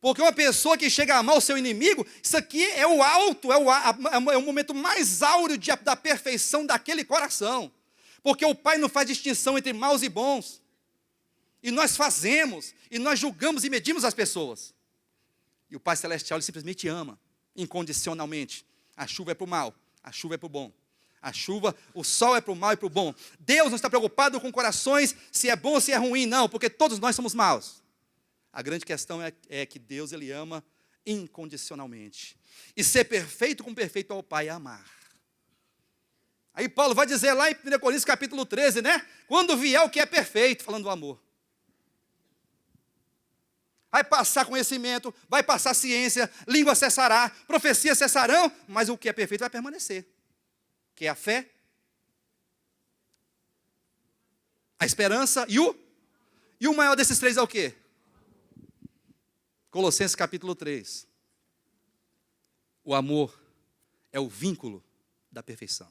B: Porque uma pessoa que chega a amar o seu inimigo, isso aqui é o alto, é o momento mais áureo da perfeição daquele coração. Porque o Pai não faz distinção entre maus e bons. E nós fazemos, e nós julgamos e medimos as pessoas. E o Pai Celestial, Ele simplesmente ama, incondicionalmente. A chuva é para o mal, a chuva é para o bom. A chuva, o sol é para o mal e para o bom. Deus não está preocupado com corações, se é bom ou se é ruim, não, porque todos nós somos maus. A grande questão é que Deus, Ele ama incondicionalmente. E ser perfeito com perfeito ao Pai é amar. Aí Paulo vai dizer lá em 1 Coríntios capítulo 13, né? Quando vier o que é perfeito, falando do amor. Vai passar conhecimento, vai passar ciência, língua cessará, profecia cessarão, mas o que é perfeito vai permanecer. Que é a fé, a esperança e o maior desses três é o quê? Colossenses capítulo 3. O amor é o vínculo da perfeição.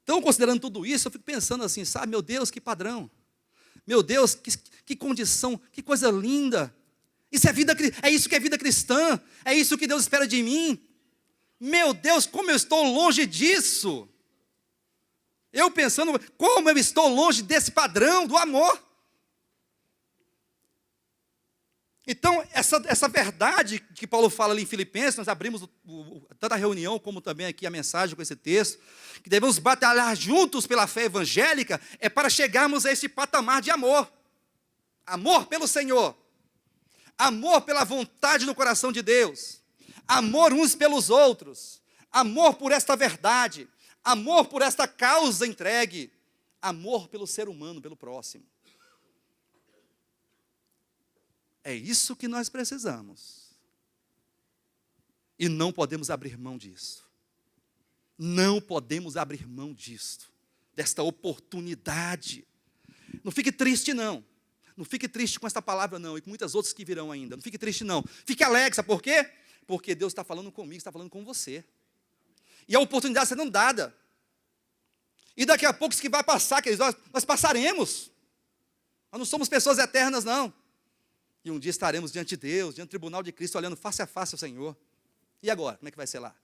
B: Então, considerando tudo isso, eu fico pensando assim, sabe, meu Deus, que padrão. Meu Deus, que condição, que coisa linda. Isso é isso que é vida cristã. É isso que Deus espera de mim. Meu Deus, como eu estou longe disso. Eu pensando, como eu estou longe desse padrão do amor. Então, essa verdade que Paulo fala ali em Filipenses, nós abrimos tanto a reunião como também aqui a mensagem com esse texto, que devemos batalhar juntos pela fé evangélica, é para chegarmos a esse patamar de amor. Amor pelo Senhor, amor pela vontade no coração de Deus, amor uns pelos outros, amor por esta verdade, amor por esta causa entregue, amor pelo ser humano, pelo próximo. É isso que nós precisamos. E não podemos abrir mão disso. Não podemos abrir mão disso. Desta oportunidade. Não fique triste, não. Não fique triste com esta palavra, não. E com muitas outras que virão ainda. Não fique triste, não. Fique alegre, sabe por quê? Porque Deus está falando comigo, está falando com você. E a oportunidade está sendo dada. E daqui a pouco isso que vai passar, queridos, nós passaremos. Nós não somos pessoas eternas, não. E um dia estaremos diante de Deus, diante do tribunal de Cristo, olhando face a face ao Senhor. E agora, como é que vai ser lá?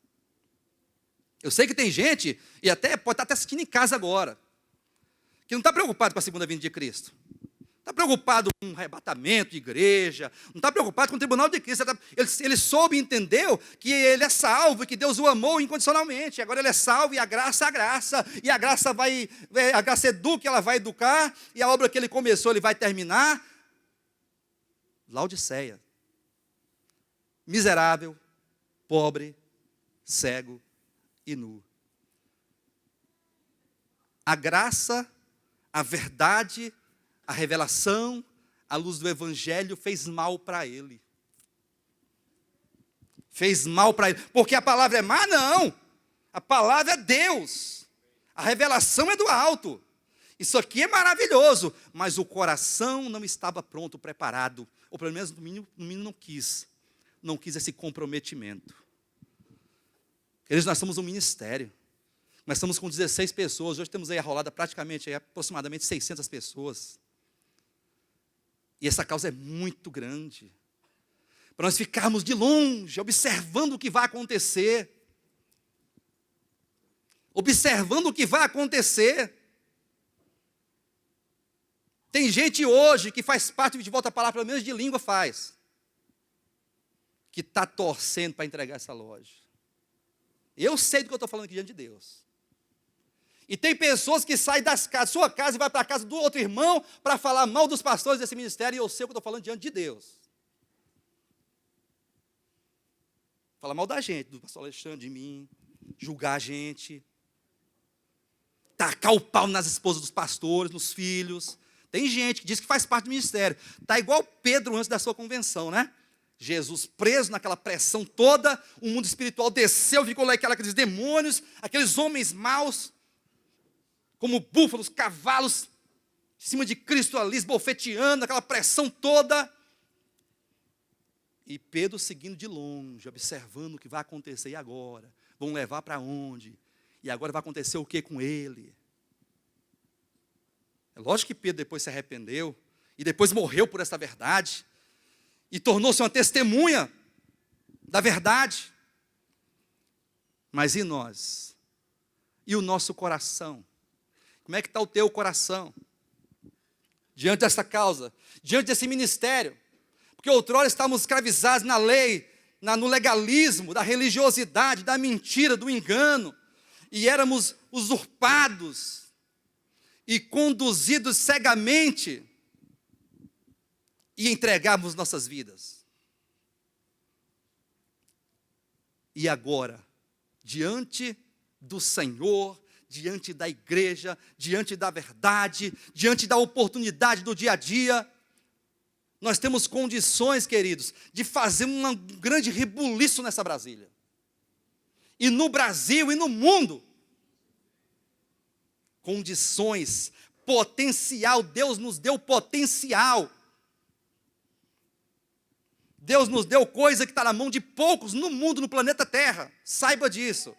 B: Eu sei que tem gente, e até pode estar até assistindo em casa agora, que não está preocupado com a segunda vinda de Cristo. Está preocupado com o arrebatamento de igreja, não está preocupado com o tribunal de Cristo. Ele soube e entendeu que ele é salvo, e que Deus o amou incondicionalmente. Agora ele é salvo, e a graça é a graça. E a graça educa, ela vai educar, e a obra que ele começou, ele vai terminar. Laodiceia, miserável, pobre, cego e nu. A graça, a verdade, a revelação, a luz do Evangelho fez mal para ele. Fez mal para ele. Porque a palavra é má? Não. A palavra é Deus. A revelação é do alto. Isso aqui é maravilhoso, mas o coração não estava pronto, preparado, ou pelo menos no mínimo não quis esse comprometimento. Queridos, nós somos um ministério, nós estamos com 16 pessoas, hoje temos aí a rolada praticamente, aproximadamente 600 pessoas, e essa causa é muito grande, para nós ficarmos de longe, observando o que vai acontecer, Tem gente hoje que faz parte de volta à palavra, pelo menos de língua faz, que está torcendo para entregar essa loja. Eu sei do que eu estou falando aqui diante de Deus. E tem pessoas que saem da sua casa e vai para a casa do outro irmão para falar mal dos pastores desse ministério, e eu sei o que eu estou falando diante de Deus. Falar mal da gente, do pastor Alexandre, de mim, julgar a gente, tacar o pau nas esposas dos pastores, nos filhos. Tem gente que diz que faz parte do ministério. Está igual Pedro antes da sua convenção, né? Jesus preso naquela pressão toda, o mundo espiritual desceu, ficou lá aqueles demônios, aqueles homens maus, como búfalos, cavalos, em cima de Cristo ali, esbofeteando, aquela pressão toda. E Pedro seguindo de longe, observando o que vai acontecer. E agora? Vão levar para onde? E agora vai acontecer o que com ele? É lógico que Pedro depois se arrependeu, e depois morreu por essa verdade. e tornou-se uma testemunha da verdade. Mas e nós? E o nosso coração? Como é que está o teu coração? Diante dessa causa, diante desse ministério. Porque outrora estávamos escravizados na lei, no legalismo, da religiosidade, da mentira, do engano. E éramos usurpados e conduzidos cegamente e entregávamos nossas vidas. E agora, diante do Senhor, diante da igreja, diante da verdade, diante da oportunidade do dia a dia, nós temos condições, queridos, de fazer um grande rebuliço nessa Brasília. E no Brasil e no mundo. Condições, potencial, Deus nos deu potencial. Deus nos deu coisa que está na mão de poucos no mundo, no planeta Terra. Saiba disso.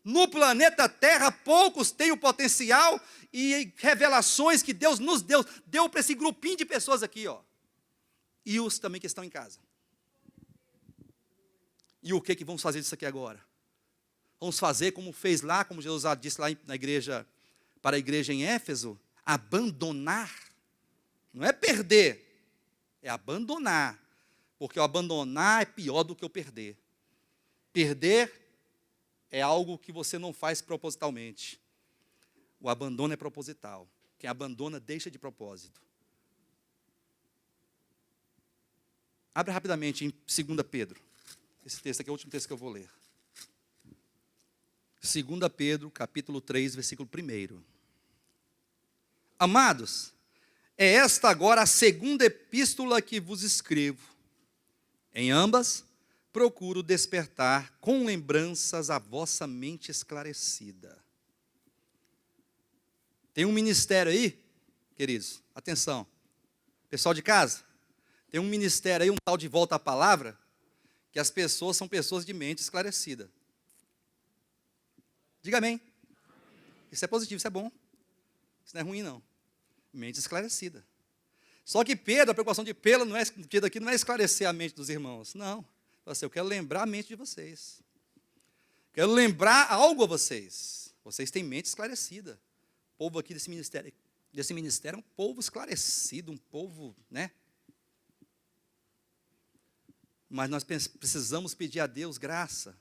B: No planeta Terra, poucos têm o potencial e revelações que Deus nos deu. Deu para esse grupinho de pessoas aqui, ó. E os também que estão em casa. E o que vamos fazer disso aqui agora? Vamos fazer como fez lá, como Jesus disse lá na igreja, para a igreja em Éfeso, abandonar. Não é perder, é abandonar. Porque o abandonar é pior do que o perder. Perder é algo que você não faz propositalmente. O abandono é proposital. Quem abandona deixa de propósito. Abra rapidamente em 2 Pedro. Esse texto aqui é o último texto que eu vou ler. 2 Pedro, capítulo 3, versículo 1. Amados, é esta agora a segunda epístola que vos escrevo. Em ambas, procuro despertar com lembranças a vossa mente esclarecida. Tem um ministério aí, queridos, atenção, pessoal de casa, tem um ministério aí, um tal de volta à palavra, que as pessoas são pessoas de mente esclarecida. Diga amém. Isso é positivo, isso é bom. Isso não é ruim, não. Mente esclarecida. Só que Pedro, a preocupação de Pedro aqui não é esclarecer a mente dos irmãos. Não. Eu quero lembrar a mente de vocês. Quero lembrar algo a vocês. Vocês têm mente esclarecida. O povo aqui desse ministério é um povo esclarecido, um povo, né? Mas nós precisamos pedir a Deus graça.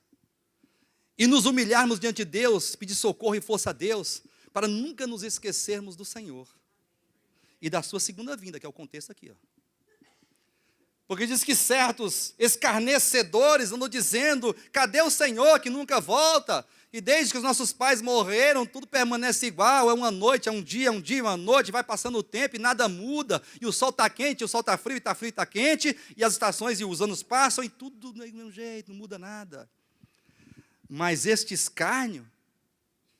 B: E nos humilharmos diante de Deus, pedir socorro e força a Deus, para nunca nos esquecermos do Senhor. E da sua segunda vinda, que é o contexto aqui, ó. Porque diz que certos escarnecedores andam dizendo, cadê o Senhor que nunca volta? E desde que os nossos pais morreram, tudo permanece igual, é uma noite, é um dia, uma noite, vai passando o tempo e nada muda. E o sol está quente, o sol está frio, está quente, e as estações e os anos passam, e tudo do mesmo jeito, não muda nada. Mas este escárnio,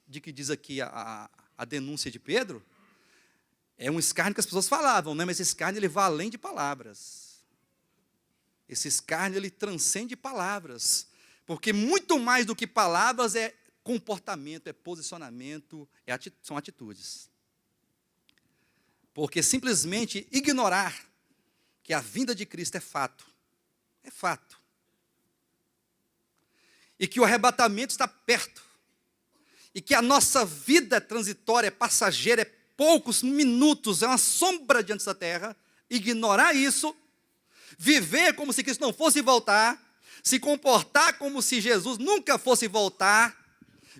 B: de que diz aqui a denúncia de Pedro, é um escárnio que as pessoas falavam, né? Mas esse escárnio ele vai além de palavras. Esse escárnio ele transcende palavras. Porque muito mais do que palavras é comportamento, é posicionamento, são atitudes. Porque simplesmente ignorar que a vinda de Cristo é fato. É fato. E que o arrebatamento está perto. E que a nossa vida é transitória, é passageira, é poucos minutos, é uma sombra diante dessa terra. Ignorar isso, viver como se Cristo não fosse voltar, se comportar como se Jesus nunca fosse voltar,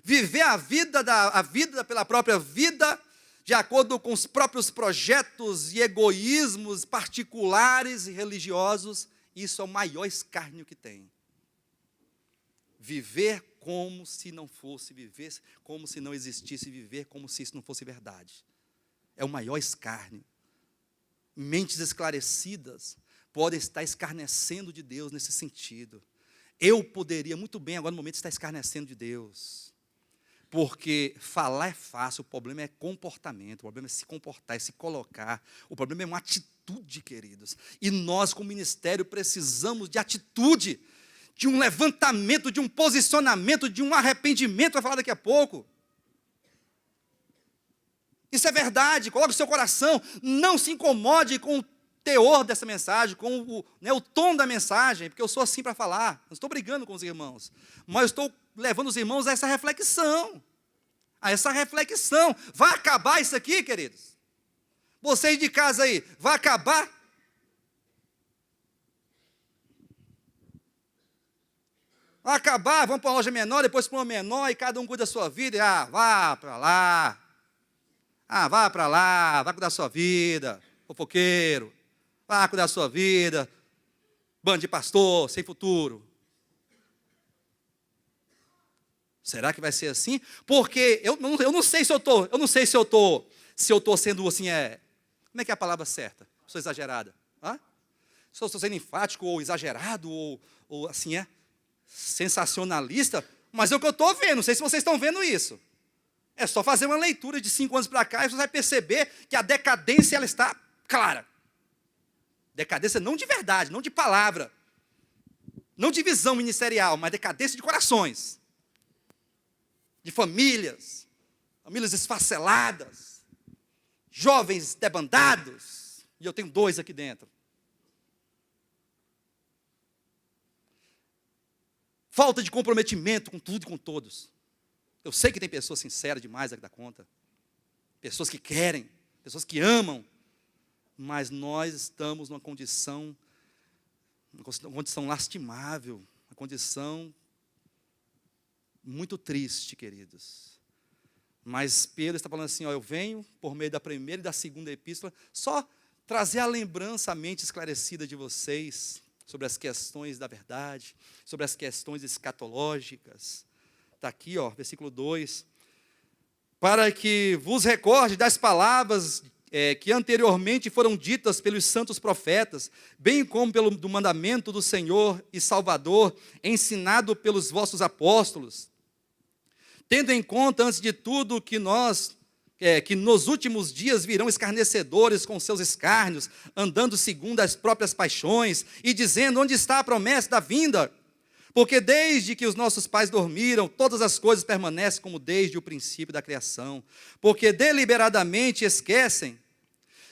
B: viver a vida pela própria vida, de acordo com os próprios projetos e egoísmos particulares e religiosos, isso é o maior escárnio que tem. Viver como se não fosse, viver como se não existisse, viver como se isso não fosse verdade. É o maior escárnio. Mentes esclarecidas podem estar escarnecendo de Deus nesse sentido. Eu poderia muito bem agora no momento estar escarnecendo de Deus. Porque falar é fácil, o problema é comportamento, o problema é se comportar, é se colocar. O problema é uma atitude, queridos. E nós, como ministério, precisamos de atitude, de um levantamento, de um posicionamento, de um arrependimento, vai falar daqui a pouco. Isso é verdade, coloque o seu coração, não se incomode com teor dessa mensagem, com o tom da mensagem, porque eu sou assim para falar, não estou brigando com os irmãos, mas eu estou levando os irmãos a essa reflexão, Vai acabar isso aqui, queridos? Vocês de casa aí, vai acabar? Vai acabar, vamos para uma loja menor, depois para uma menor, e cada um cuida da sua vida, vá para lá, vá para lá, vai cuidar da sua vida, fofoqueiro, vai cuidar da sua vida, bando de pastor, sem futuro. Será que vai ser assim? Porque eu não sei se eu estou sendo assim, como é que é a palavra certa? Sou exagerada. Se eu estou sendo enfático, ou exagerado, ou assim, sensacionalista, mas é o que eu estou vendo, não sei se vocês estão vendo isso. É só fazer uma leitura de 5 anos para cá, e você vai perceber que a decadência ela está clara. Decadência não de verdade, não de palavra, não de visão ministerial, mas decadência de corações, de famílias esfaceladas, jovens debandados, e eu tenho 2 aqui dentro. Falta de comprometimento com tudo e com todos. Eu sei que tem pessoas sinceras demais aqui da conta, pessoas que querem, pessoas que amam, mas nós estamos numa condição lastimável, uma condição muito triste, queridos. Mas Pedro está falando assim, eu venho por meio da primeira e da segunda epístola, só trazer a lembrança, a mente esclarecida de vocês, sobre as questões da verdade, sobre as questões escatológicas. Está aqui, versículo 2. Para que vos recorde das palavras que anteriormente foram ditas pelos santos profetas, bem como do mandamento do Senhor e Salvador, ensinado pelos vossos apóstolos. Tendo em conta, antes de tudo, que nos últimos dias virão escarnecedores com seus escárnios, andando segundo as próprias paixões, e dizendo, onde está a promessa da vinda? Porque desde que os nossos pais dormiram, todas as coisas permanecem como desde o princípio da criação. Porque deliberadamente esquecem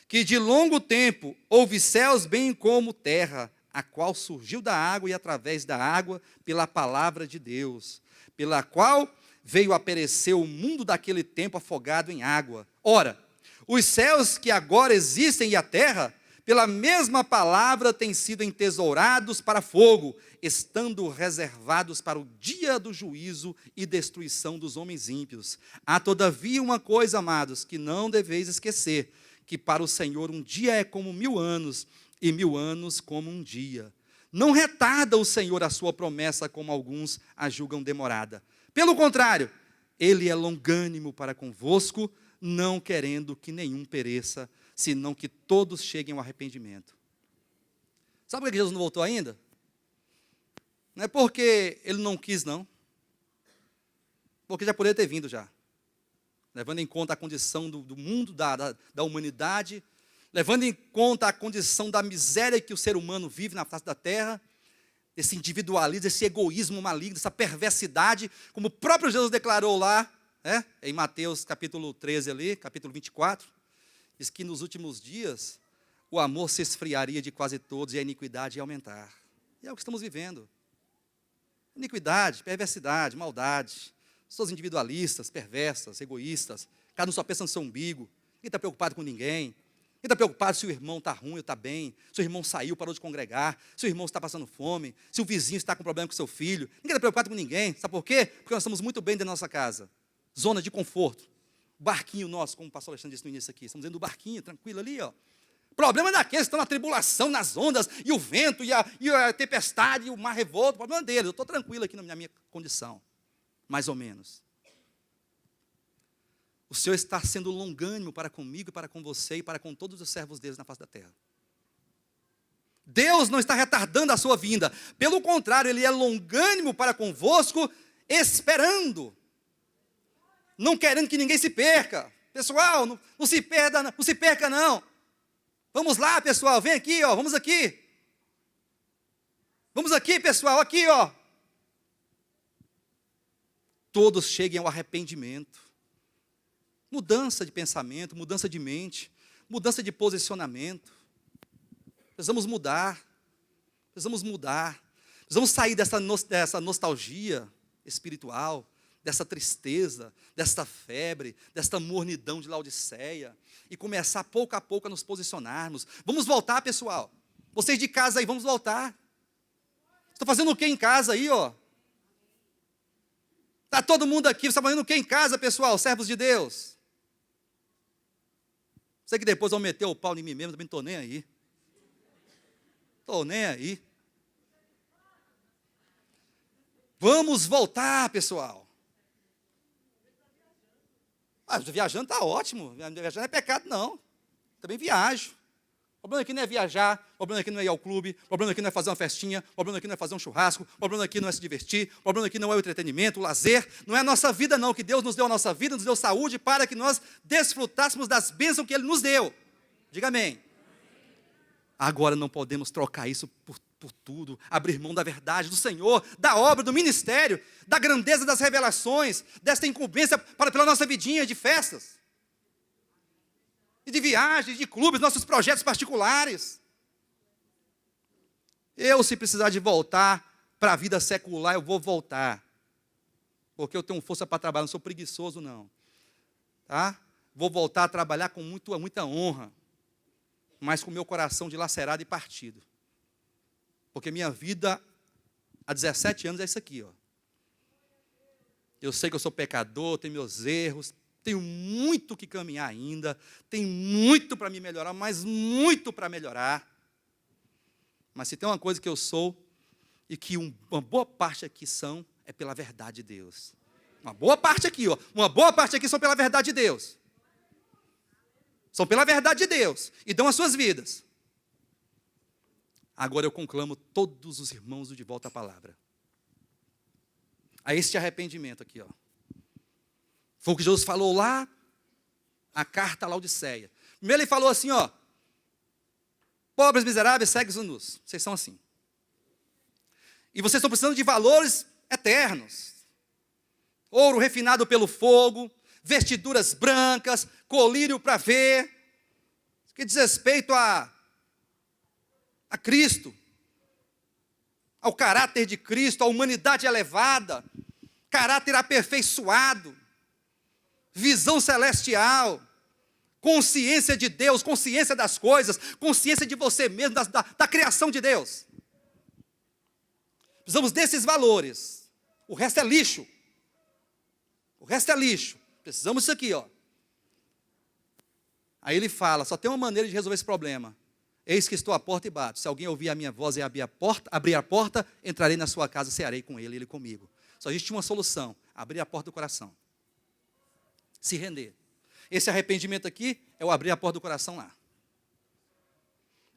B: que de longo tempo houve céus bem como terra, a qual surgiu da água e através da água pela palavra de Deus, pela qual veio a perecer o mundo daquele tempo afogado em água. Ora, os céus que agora existem e a terra, pela mesma palavra, têm sido entesourados para fogo, estando reservados para o dia do juízo e destruição dos homens ímpios. Há todavia uma coisa, amados, que não deveis esquecer, que para o Senhor um dia é como 1000 anos, e 1000 anos como um dia. Não retarda o Senhor a sua promessa, como alguns a julgam demorada. Pelo contrário, Ele é longânimo para convosco, não querendo que nenhum pereça, senão que todos cheguem ao arrependimento. Sabe por que Jesus não voltou ainda? Não é porque Ele não quis, não. Porque já poderia ter vindo já. Levando em conta a condição do mundo, da humanidade, levando em conta a condição da miséria que o ser humano vive na face da terra, esse individualismo, esse egoísmo maligno, essa perversidade, como o próprio Jesus declarou lá, em Mateus capítulo 13 ali, capítulo 24, diz que nos últimos dias o amor se esfriaria de quase todos e a iniquidade ia aumentar. E é o que estamos vivendo. Iniquidade, perversidade, maldade, pessoas individualistas, perversas, egoístas, cada um só pensa no seu umbigo, ninguém está preocupado com ninguém. Quem está preocupado se o irmão está ruim ou está bem, se o irmão saiu, parou de congregar, se o irmão está passando fome, se o vizinho está com problema com o seu filho. Ninguém está preocupado com ninguém. Sabe por quê? Porque nós estamos muito bem dentro da nossa casa. Zona de conforto. Barquinho nosso, como o pastor Alexandre disse no início aqui. Estamos dentro do barquinho, tranquilo ali, ó. Problema é daqueles que estão na tribulação, nas ondas, e o vento, e a tempestade, e o mar revolto. O problema é deles. Eu estou tranquilo aqui na minha condição. Mais ou menos. O Senhor está sendo longânimo para comigo, para com você e para com todos os servos deles na face da terra. Deus não está retardando a sua vinda. Pelo contrário, Ele é longânimo para convosco, esperando. Não querendo que ninguém se perca. Pessoal, não se perca não. Vamos lá, pessoal, vem aqui, ó, vamos aqui. Vamos aqui, pessoal, aqui, ó. Todos cheguem ao arrependimento. Mudança de pensamento, mudança de mente, mudança de posicionamento. Precisamos mudar. Precisamos mudar. Precisamos sair dessa nostalgia espiritual, dessa tristeza, dessa febre, dessa mornidão de Laodiceia, e começar pouco a pouco a nos posicionarmos. Vamos voltar, pessoal. Vocês de casa aí, vamos voltar. Estou fazendo o que em casa aí, ó? Está todo mundo aqui, você está fazendo o que em casa, pessoal? Servos de Deus. Sei que depois vão meter o pau em mim mesmo, também não estou nem aí. Estou nem aí. Vamos voltar, pessoal. Viajando está ótimo. Viajando não é pecado, não. Também viajo. O problema aqui não é viajar, o problema aqui não é ir ao clube, o problema aqui não é fazer uma festinha, o problema aqui não é fazer um churrasco, o problema aqui não é se divertir, o problema aqui não é o entretenimento, o lazer, não é a nossa vida não, que Deus nos deu a nossa vida, nos deu saúde para que nós desfrutássemos das bênçãos que Ele nos deu. Diga amém. Agora não podemos trocar isso por tudo, abrir mão da verdade, do Senhor, da obra, do ministério, da grandeza das revelações, desta incumbência pela nossa vidinha de festas. E de viagens, de clubes, nossos projetos particulares. Eu, se precisar de voltar para a vida secular, eu vou voltar. Porque eu tenho força para trabalhar, não sou preguiçoso, não. Tá? Vou voltar a trabalhar com muita honra, mas com o meu coração dilacerado e partido. Porque minha vida, há 17 anos, é isso aqui, ó. Eu sei que eu sou pecador, tenho meus erros, tenho muito que caminhar ainda, tenho muito para me melhorar, mas muito para melhorar. Mas se tem uma coisa que eu sou, e que uma boa parte aqui é pela verdade de Deus. Uma boa parte aqui, ó, uma boa parte aqui são pela verdade de Deus. São pela verdade de Deus, e dão as suas vidas. Agora eu conclamo todos os irmãos de volta à palavra. A este arrependimento aqui, ó. Foi o que Jesus falou lá, a carta a Laodiceia. Primeiro ele falou assim, ó, pobres, miseráveis, cegos e nus. Vocês são assim. E vocês estão precisando de valores eternos. Ouro refinado pelo fogo, vestiduras brancas, colírio para ver. Que diz respeito a Cristo, ao caráter de Cristo, à humanidade elevada, caráter aperfeiçoado, visão celestial, consciência de Deus, consciência das coisas, consciência de você mesmo, da criação de Deus. Precisamos desses valores. O resto é lixo. O resto é lixo. Precisamos disso aqui, ó. Aí ele fala, só tem uma maneira de resolver esse problema. Eis que estou à porta e bato. Se alguém ouvir a minha voz e abrir a porta, entrarei na sua casa, cearei com ele, ele comigo. Só existe uma solução, abrir a porta do coração. Se render. Esse arrependimento aqui é o abrir a porta do coração lá.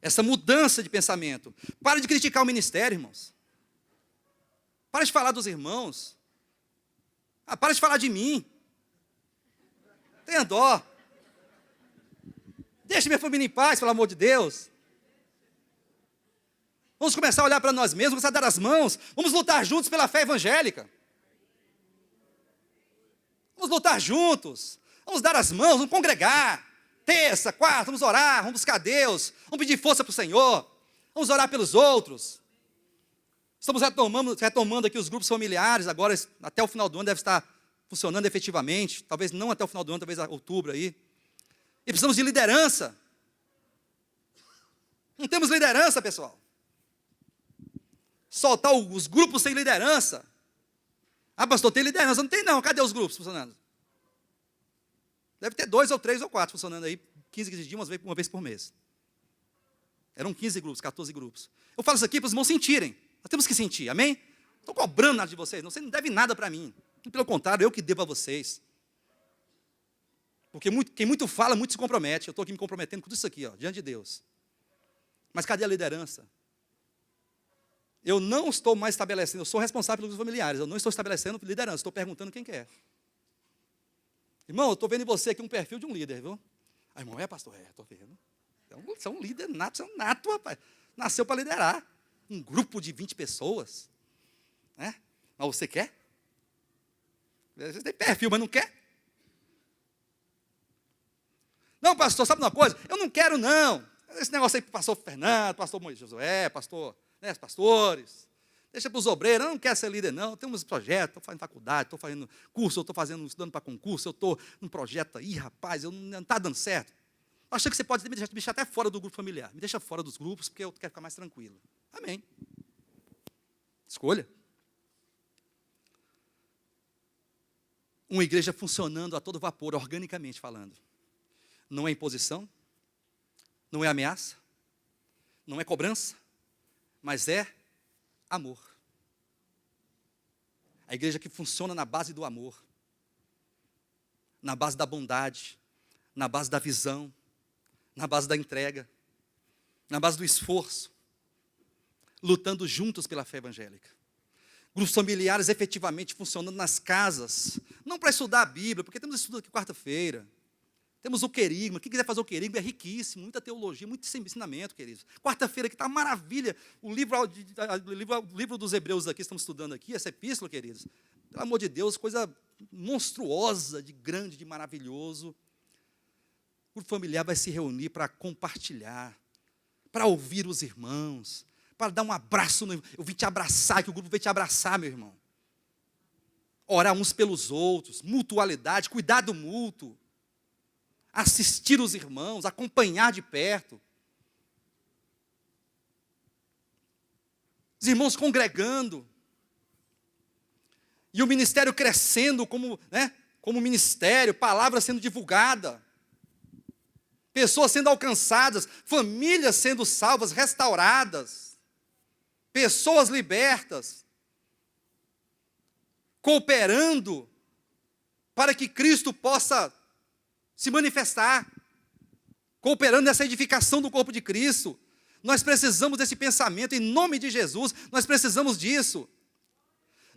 B: Essa mudança de pensamento. Para de criticar o ministério, irmãos. Para de falar dos irmãos. Para de falar de mim. Tenha dó. Deixe minha família em paz, pelo amor de Deus. Vamos começar a olhar para nós mesmos, começar a dar as mãos. Vamos lutar juntos pela fé evangélica. Vamos lutar juntos. Vamos dar as mãos, vamos congregar. Terça, quarta, vamos orar, vamos buscar Deus. Vamos pedir força para o Senhor. Vamos orar pelos outros. Estamos retomando aqui os grupos familiares. Agora, até o final do ano, deve estar funcionando efetivamente. Talvez não até o final do ano, talvez outubro aí. E precisamos de liderança. Não temos liderança, pessoal. Soltar os grupos sem liderança. Pastor, tem liderança? Não tem não. Cadê os grupos funcionando? Deve ter 2 ou 3 ou 4 funcionando aí, 15 dias, uma vez por mês. Eram 15 grupos, 14 grupos. Eu falo isso aqui para os irmãos sentirem. Nós temos que sentir, amém? Não estou cobrando nada de vocês, não, você não deve nada para mim. Pelo contrário, eu que devo a vocês. Porque quem muito fala, muito se compromete. Eu estou aqui me comprometendo com tudo isso aqui, ó, diante de Deus. Mas cadê a liderança? Eu não estou mais estabelecendo, eu sou responsável pelos familiares, eu não estou estabelecendo liderança, estou perguntando quem quer. Irmão, eu estou vendo em você aqui um perfil de um líder, viu? Irmão, pastor? Estou vendo. Você é um líder nato, você é um nato, rapaz. Nasceu para liderar. Um grupo de 20 pessoas. Né? Mas você quer? Você tem perfil, mas não quer? Não, pastor, sabe uma coisa? Eu não quero, não. Esse negócio aí para o pastor Fernando, pastor Josué, pastor, né, os pastores. Deixa para os obreiros, eu não quero ser líder não, temos projeto, estou fazendo faculdade, estou fazendo curso, eu estou estudando para concurso, eu estou num projeto aí, rapaz, não está dando certo. Eu achei que você pode me deixar até fora do grupo familiar, me deixa fora dos grupos, porque eu quero ficar mais tranquilo. Amém. Escolha. Uma igreja funcionando a todo vapor, organicamente falando. Não é imposição, não é ameaça, não é cobrança, mas é amor. A igreja que funciona na base do amor, na base da bondade, na base da visão, na base da entrega, na base do esforço, lutando juntos pela fé evangélica. Grupos familiares efetivamente funcionando nas casas, não para estudar a Bíblia, porque temos estudo aqui quarta-feira. Temos o querigma, quem quiser fazer o querigma é riquíssimo, muita teologia, muito ensinamento, queridos. Quarta-feira que está uma maravilha, o livro dos Hebreus aqui, estamos estudando aqui, essa epístola, queridos. Pelo amor de Deus, coisa monstruosa, de grande, de maravilhoso. O grupo familiar vai se reunir para compartilhar, para ouvir os irmãos, para dar um abraço, eu vim te abraçar, que o grupo veio te abraçar, meu irmão. Orar uns pelos outros, mutualidade, cuidado mútuo. Assistir os irmãos, acompanhar de perto. Os irmãos congregando. E o ministério crescendo como ministério, palavra sendo divulgada. Pessoas sendo alcançadas, famílias sendo salvas, restauradas. Pessoas libertas. Cooperando para que Cristo possa se manifestar, cooperando nessa edificação do corpo de Cristo. Nós precisamos desse pensamento, em nome de Jesus, nós precisamos disso.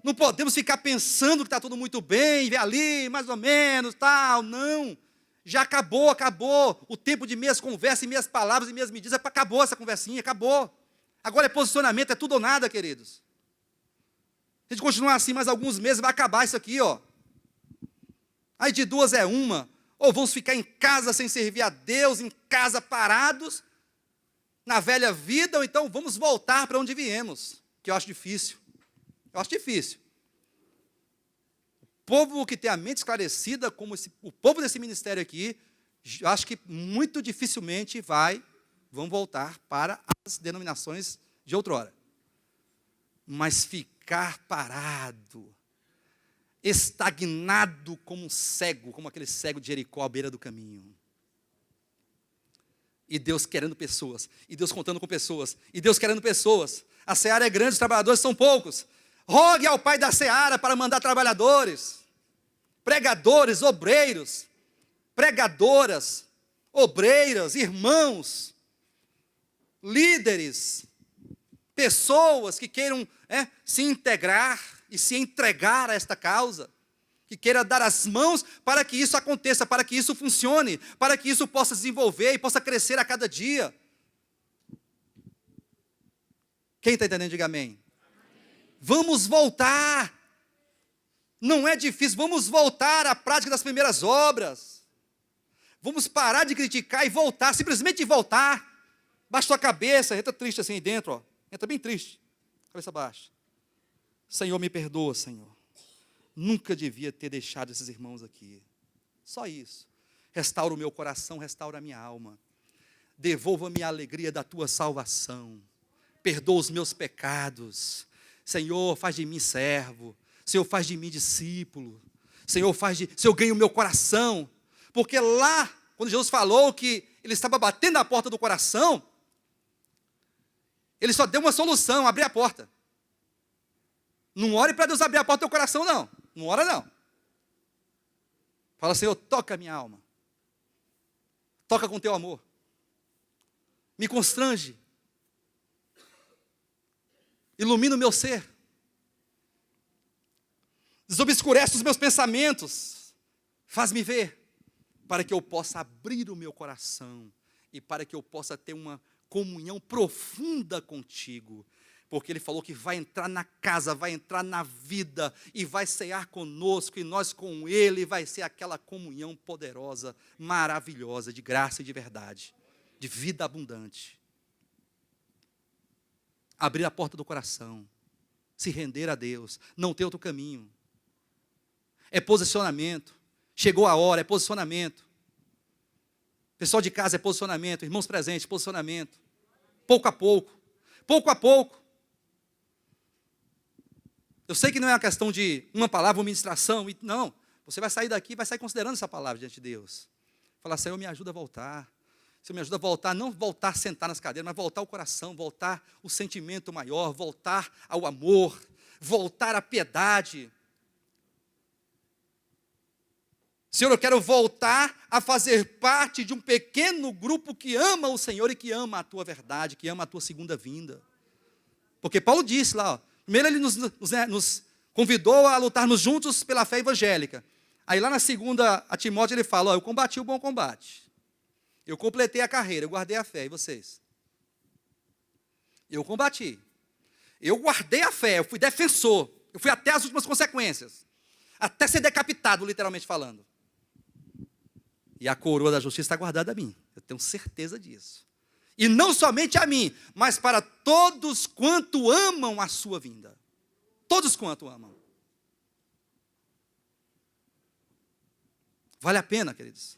B: Não podemos ficar pensando que está tudo muito bem, ver ali, mais ou menos, tal, não. Já acabou o tempo de meias conversas, e meias palavras, e meias medidas, acabou essa conversinha, acabou. Agora é posicionamento, é tudo ou nada, queridos. Se a gente continuar assim mais alguns meses, vai acabar isso aqui, ó. Aí de duas é uma. Ou vamos ficar em casa sem servir a Deus, em casa parados, na velha vida, ou então vamos voltar para onde viemos, que eu acho difícil. Eu acho difícil. O povo que tem a mente esclarecida, como o povo desse ministério aqui, eu acho que muito dificilmente vão voltar para as denominações de outrora. Mas ficar parado, estagnado como um cego, como aquele cego de Jericó à beira do caminho. E Deus querendo pessoas, e Deus contando com pessoas, e Deus querendo pessoas. A seara é grande, os trabalhadores são poucos. Rogue ao Pai da seara para mandar trabalhadores, pregadores, obreiros, pregadoras, obreiras, irmãos, líderes, pessoas que queiram se integrar e se entregar a esta causa, que queira dar as mãos para que isso aconteça, para que isso funcione, para que isso possa desenvolver e possa crescer a cada dia. Quem está entendendo, diga amém. Vamos voltar, não é difícil, vamos voltar à prática das primeiras obras, vamos parar de criticar e voltar, simplesmente voltar. Baixa a cabeça, entra triste assim aí dentro, ó. Entra bem triste, cabeça baixa. Senhor, me perdoa, Senhor. Nunca devia ter deixado esses irmãos aqui. Só isso. Restaura o meu coração, restaura a minha alma. Devolva-me a alegria da tua salvação. Perdoa os meus pecados. Senhor, faz de mim servo. Senhor, faz de mim discípulo. Senhor, ganhe o meu coração. Porque lá, quando Jesus falou que ele estava batendo na porta do coração, ele só deu uma solução, abrir a porta. Não ore para Deus abrir a porta do teu coração, não. Não ora, não. Fala, Senhor, toca a minha alma. Toca com teu amor. Me constrange. Ilumina o meu ser. Desobscurece os meus pensamentos. Faz-me ver. Para que eu possa abrir o meu coração. E para que eu possa ter uma comunhão profunda contigo. Porque ele falou que vai entrar na casa, vai entrar na vida, e vai cear conosco, e nós com ele, vai ser aquela comunhão poderosa, maravilhosa, de graça e de verdade, de vida abundante. Abrir a porta do coração, se render a Deus, não ter outro caminho. É posicionamento. Chegou a hora, é posicionamento. Pessoal de casa, é posicionamento. Irmãos presentes, posicionamento. Pouco a pouco. Pouco a pouco. Eu sei que não é uma questão de uma palavra, uma ministração. Não. Você vai sair daqui e vai sair considerando essa palavra diante de Deus. Falar, Senhor, me ajuda a voltar. Senhor, me ajuda a voltar, não voltar a sentar nas cadeiras, mas voltar ao coração, voltar o sentimento maior, voltar ao amor, voltar à piedade. Senhor, eu quero voltar a fazer parte de um pequeno grupo que ama o Senhor e que ama a tua verdade, que ama a tua segunda vinda. Porque Paulo disse lá, ó, primeiro ele nos convidou a lutarmos juntos pela fé evangélica. Aí lá na segunda, a Timóteo, ele fala, ó, eu combati o bom combate. Eu completei a carreira, eu guardei a fé. E vocês? Eu combati. Eu guardei a fé, eu fui defensor. Eu fui até as últimas consequências. Até ser decapitado, literalmente falando. E a coroa da justiça está guardada a mim. Eu tenho certeza disso. E não somente a mim, mas para todos quanto amam a sua vinda. Todos quanto amam. Vale a pena, queridos.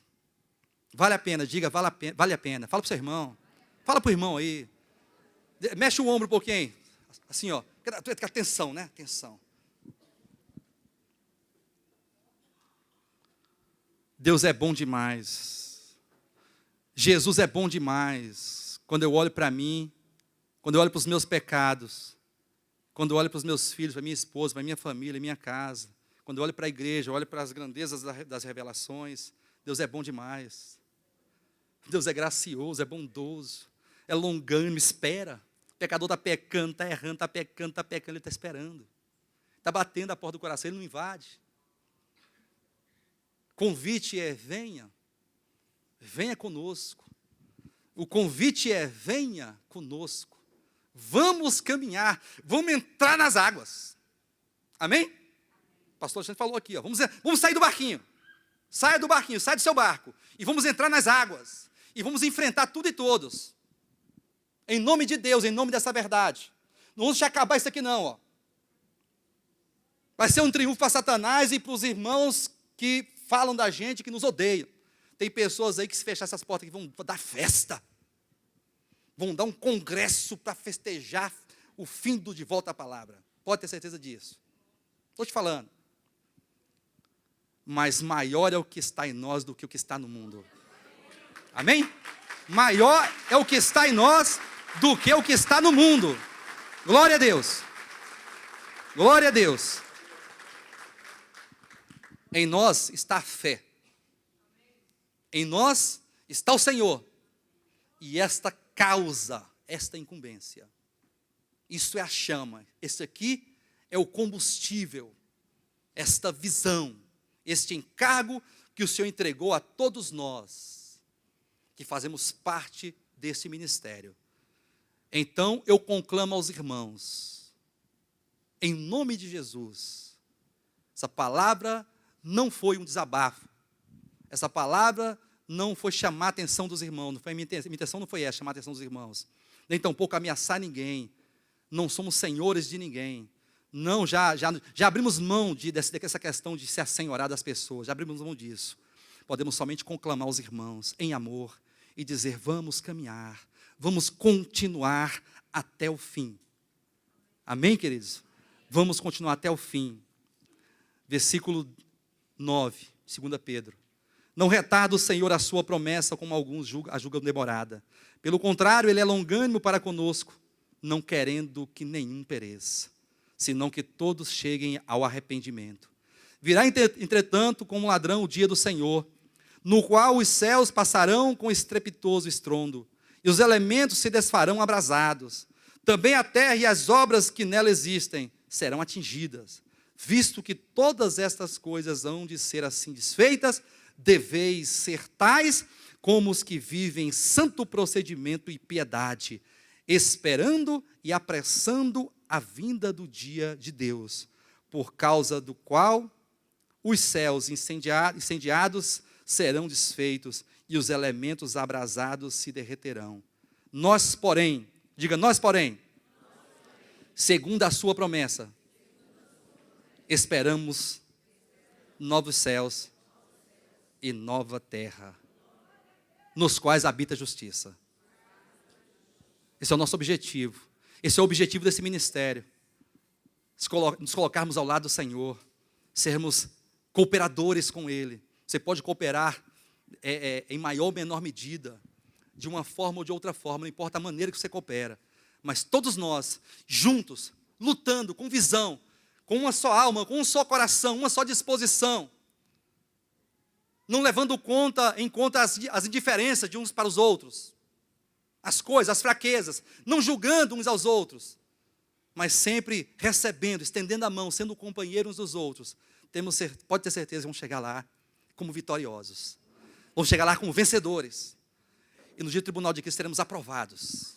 B: Vale a pena, diga, vale a pena. Fala para o seu irmão. Fala para o irmão aí. Mexe o ombro um pouquinho. Assim, ó. Atenção, né? Atenção. Deus é bom demais. Jesus é bom demais. Quando eu olho para mim, quando eu olho para os meus pecados, quando eu olho para os meus filhos, para minha esposa, para minha família, minha casa, quando eu olho para a igreja, eu olho para as grandezas das revelações, Deus é bom demais. Deus é gracioso, é bondoso, é longânimo, espera. O pecador está pecando, está errando, está pecando, ele está esperando. Está batendo a porta do coração, ele não invade. Convite é, venha conosco. O convite é, venha conosco. Vamos caminhar, vamos entrar nas águas. Amém? O pastor Alexandre falou aqui, ó, vamos sair do barquinho. Saia do barquinho, saia do seu barco. E vamos entrar nas águas. E vamos enfrentar tudo e todos. Em nome de Deus, em nome dessa verdade. Não vamos acabar isso aqui não, ó. Vai ser um triunfo para Satanás e para os irmãos que falam da gente, que nos odeiam. Tem pessoas aí que se fechar essas portas aqui vão dar festa. Vão dar um congresso para festejar o fim do de volta à palavra. Pode ter certeza disso. Estou te falando. Mas maior é o que está em nós do que o que está no mundo. Amém? Maior é o que está em nós do que o que está no mundo. Glória a Deus. Glória a Deus. Em nós está a fé. Em nós está o Senhor. E esta causa, esta incumbência. Isso é a chama. Esse aqui é o combustível. Esta visão. Este encargo que o Senhor entregou a todos nós, que fazemos parte desse ministério. Então, eu conclamo aos irmãos, em nome de Jesus, essa palavra não foi um desabafo, essa palavra não foi chamar a atenção dos irmãos, não foi minha intenção não foi essa, chamar a atenção dos irmãos, nem tampouco ameaçar ninguém, não somos senhores de ninguém, não, já abrimos mão dessa questão de ser assenhorar das pessoas, já abrimos mão disso, podemos somente conclamar aos irmãos em amor, e dizer, vamos caminhar, vamos continuar até o fim. Amém, queridos? Vamos continuar até o fim. Versículo 9, 2 Pedro. Não retarda o Senhor a sua promessa, como alguns a julgam demorada. Pelo contrário, Ele é longânimo para conosco, não querendo que nenhum pereça, senão que todos cheguem ao arrependimento. Virá, entretanto, como um ladrão o dia do Senhor, no qual os céus passarão com estrepitoso estrondo, e os elementos se desfarão abrasados. Também a terra e as obras que nela existem serão atingidas. Visto que todas estas coisas hão de ser assim desfeitas, deveis ser tais como os que vivem em santo procedimento e piedade, esperando e apressando a vinda do dia de Deus, por causa do qual os céus incendiados serão desfeitos e os elementos abrasados se derreterão. Nós, porém, diga, nós, porém, segundo a sua promessa, esperamos novos céus e nova terra, nos quais habita a justiça. Esse é o nosso objetivo. Esse é o objetivo desse ministério. Nos colocarmos ao lado do Senhor, sermos cooperadores com Ele. Você pode cooperar em maior ou menor medida, de uma forma ou de outra forma, não importa a maneira que você coopera. Mas todos nós, juntos, lutando com visão, com uma só alma, com um só coração, uma só disposição, não levando em conta as indiferenças de uns para os outros, as coisas, as fraquezas, não julgando uns aos outros, mas sempre recebendo, estendendo a mão, sendo companheiros uns dos outros. Pode ter certeza que vamos chegar lá como vitoriosos, vamos chegar lá como vencedores, e no dia do tribunal de Cristo seremos aprovados.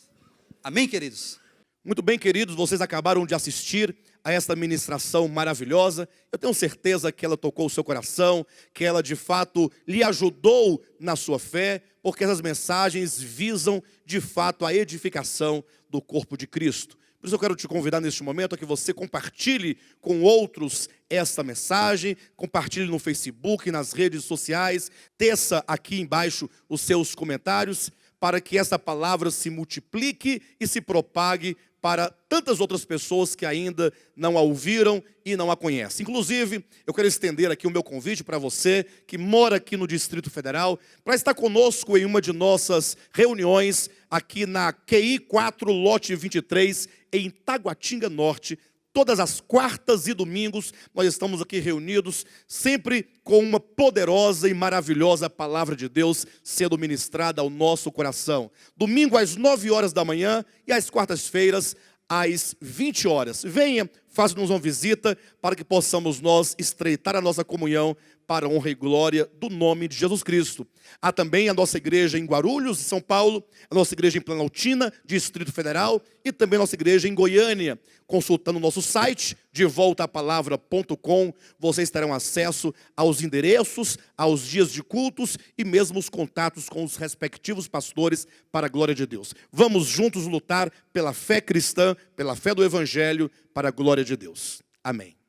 B: Amém, queridos?
A: Muito bem, queridos, vocês acabaram de assistir a esta ministração maravilhosa. Eu tenho certeza que ela tocou o seu coração, que ela de fato lhe ajudou na sua fé, porque essas mensagens visam de fato a edificação do corpo de Cristo. Por isso eu quero te convidar neste momento a que você compartilhe com outros esta mensagem, compartilhe no Facebook, nas redes sociais, teça aqui embaixo os seus comentários, para que essa palavra se multiplique e se propague para tantas outras pessoas que ainda não a ouviram e não a conhecem. Inclusive, eu quero estender aqui o meu convite para você que mora aqui no Distrito Federal, para estar conosco em uma de nossas reuniões aqui na QI 4, lote 23, em Taguatinga Norte. Todas as quartas e domingos nós estamos aqui reunidos, sempre com uma poderosa e maravilhosa palavra de Deus sendo ministrada ao nosso coração. Domingo às 9 horas da manhã e às quartas-feiras às 20 horas. Venha, faça-nos uma visita para que possamos nós estreitar a nossa comunhão para a honra e glória do nome de Jesus Cristo. Há também a nossa igreja em Guarulhos, São Paulo, a nossa igreja em Planaltina, Distrito Federal, e também a nossa igreja em Goiânia. Consultando o nosso site, devoltapalavra.com, vocês terão acesso aos endereços, aos dias de cultos e mesmo os contatos com os respectivos pastores para a glória de Deus. Vamos juntos lutar pela fé cristã, pela fé do Evangelho, para a glória de Deus. Amém.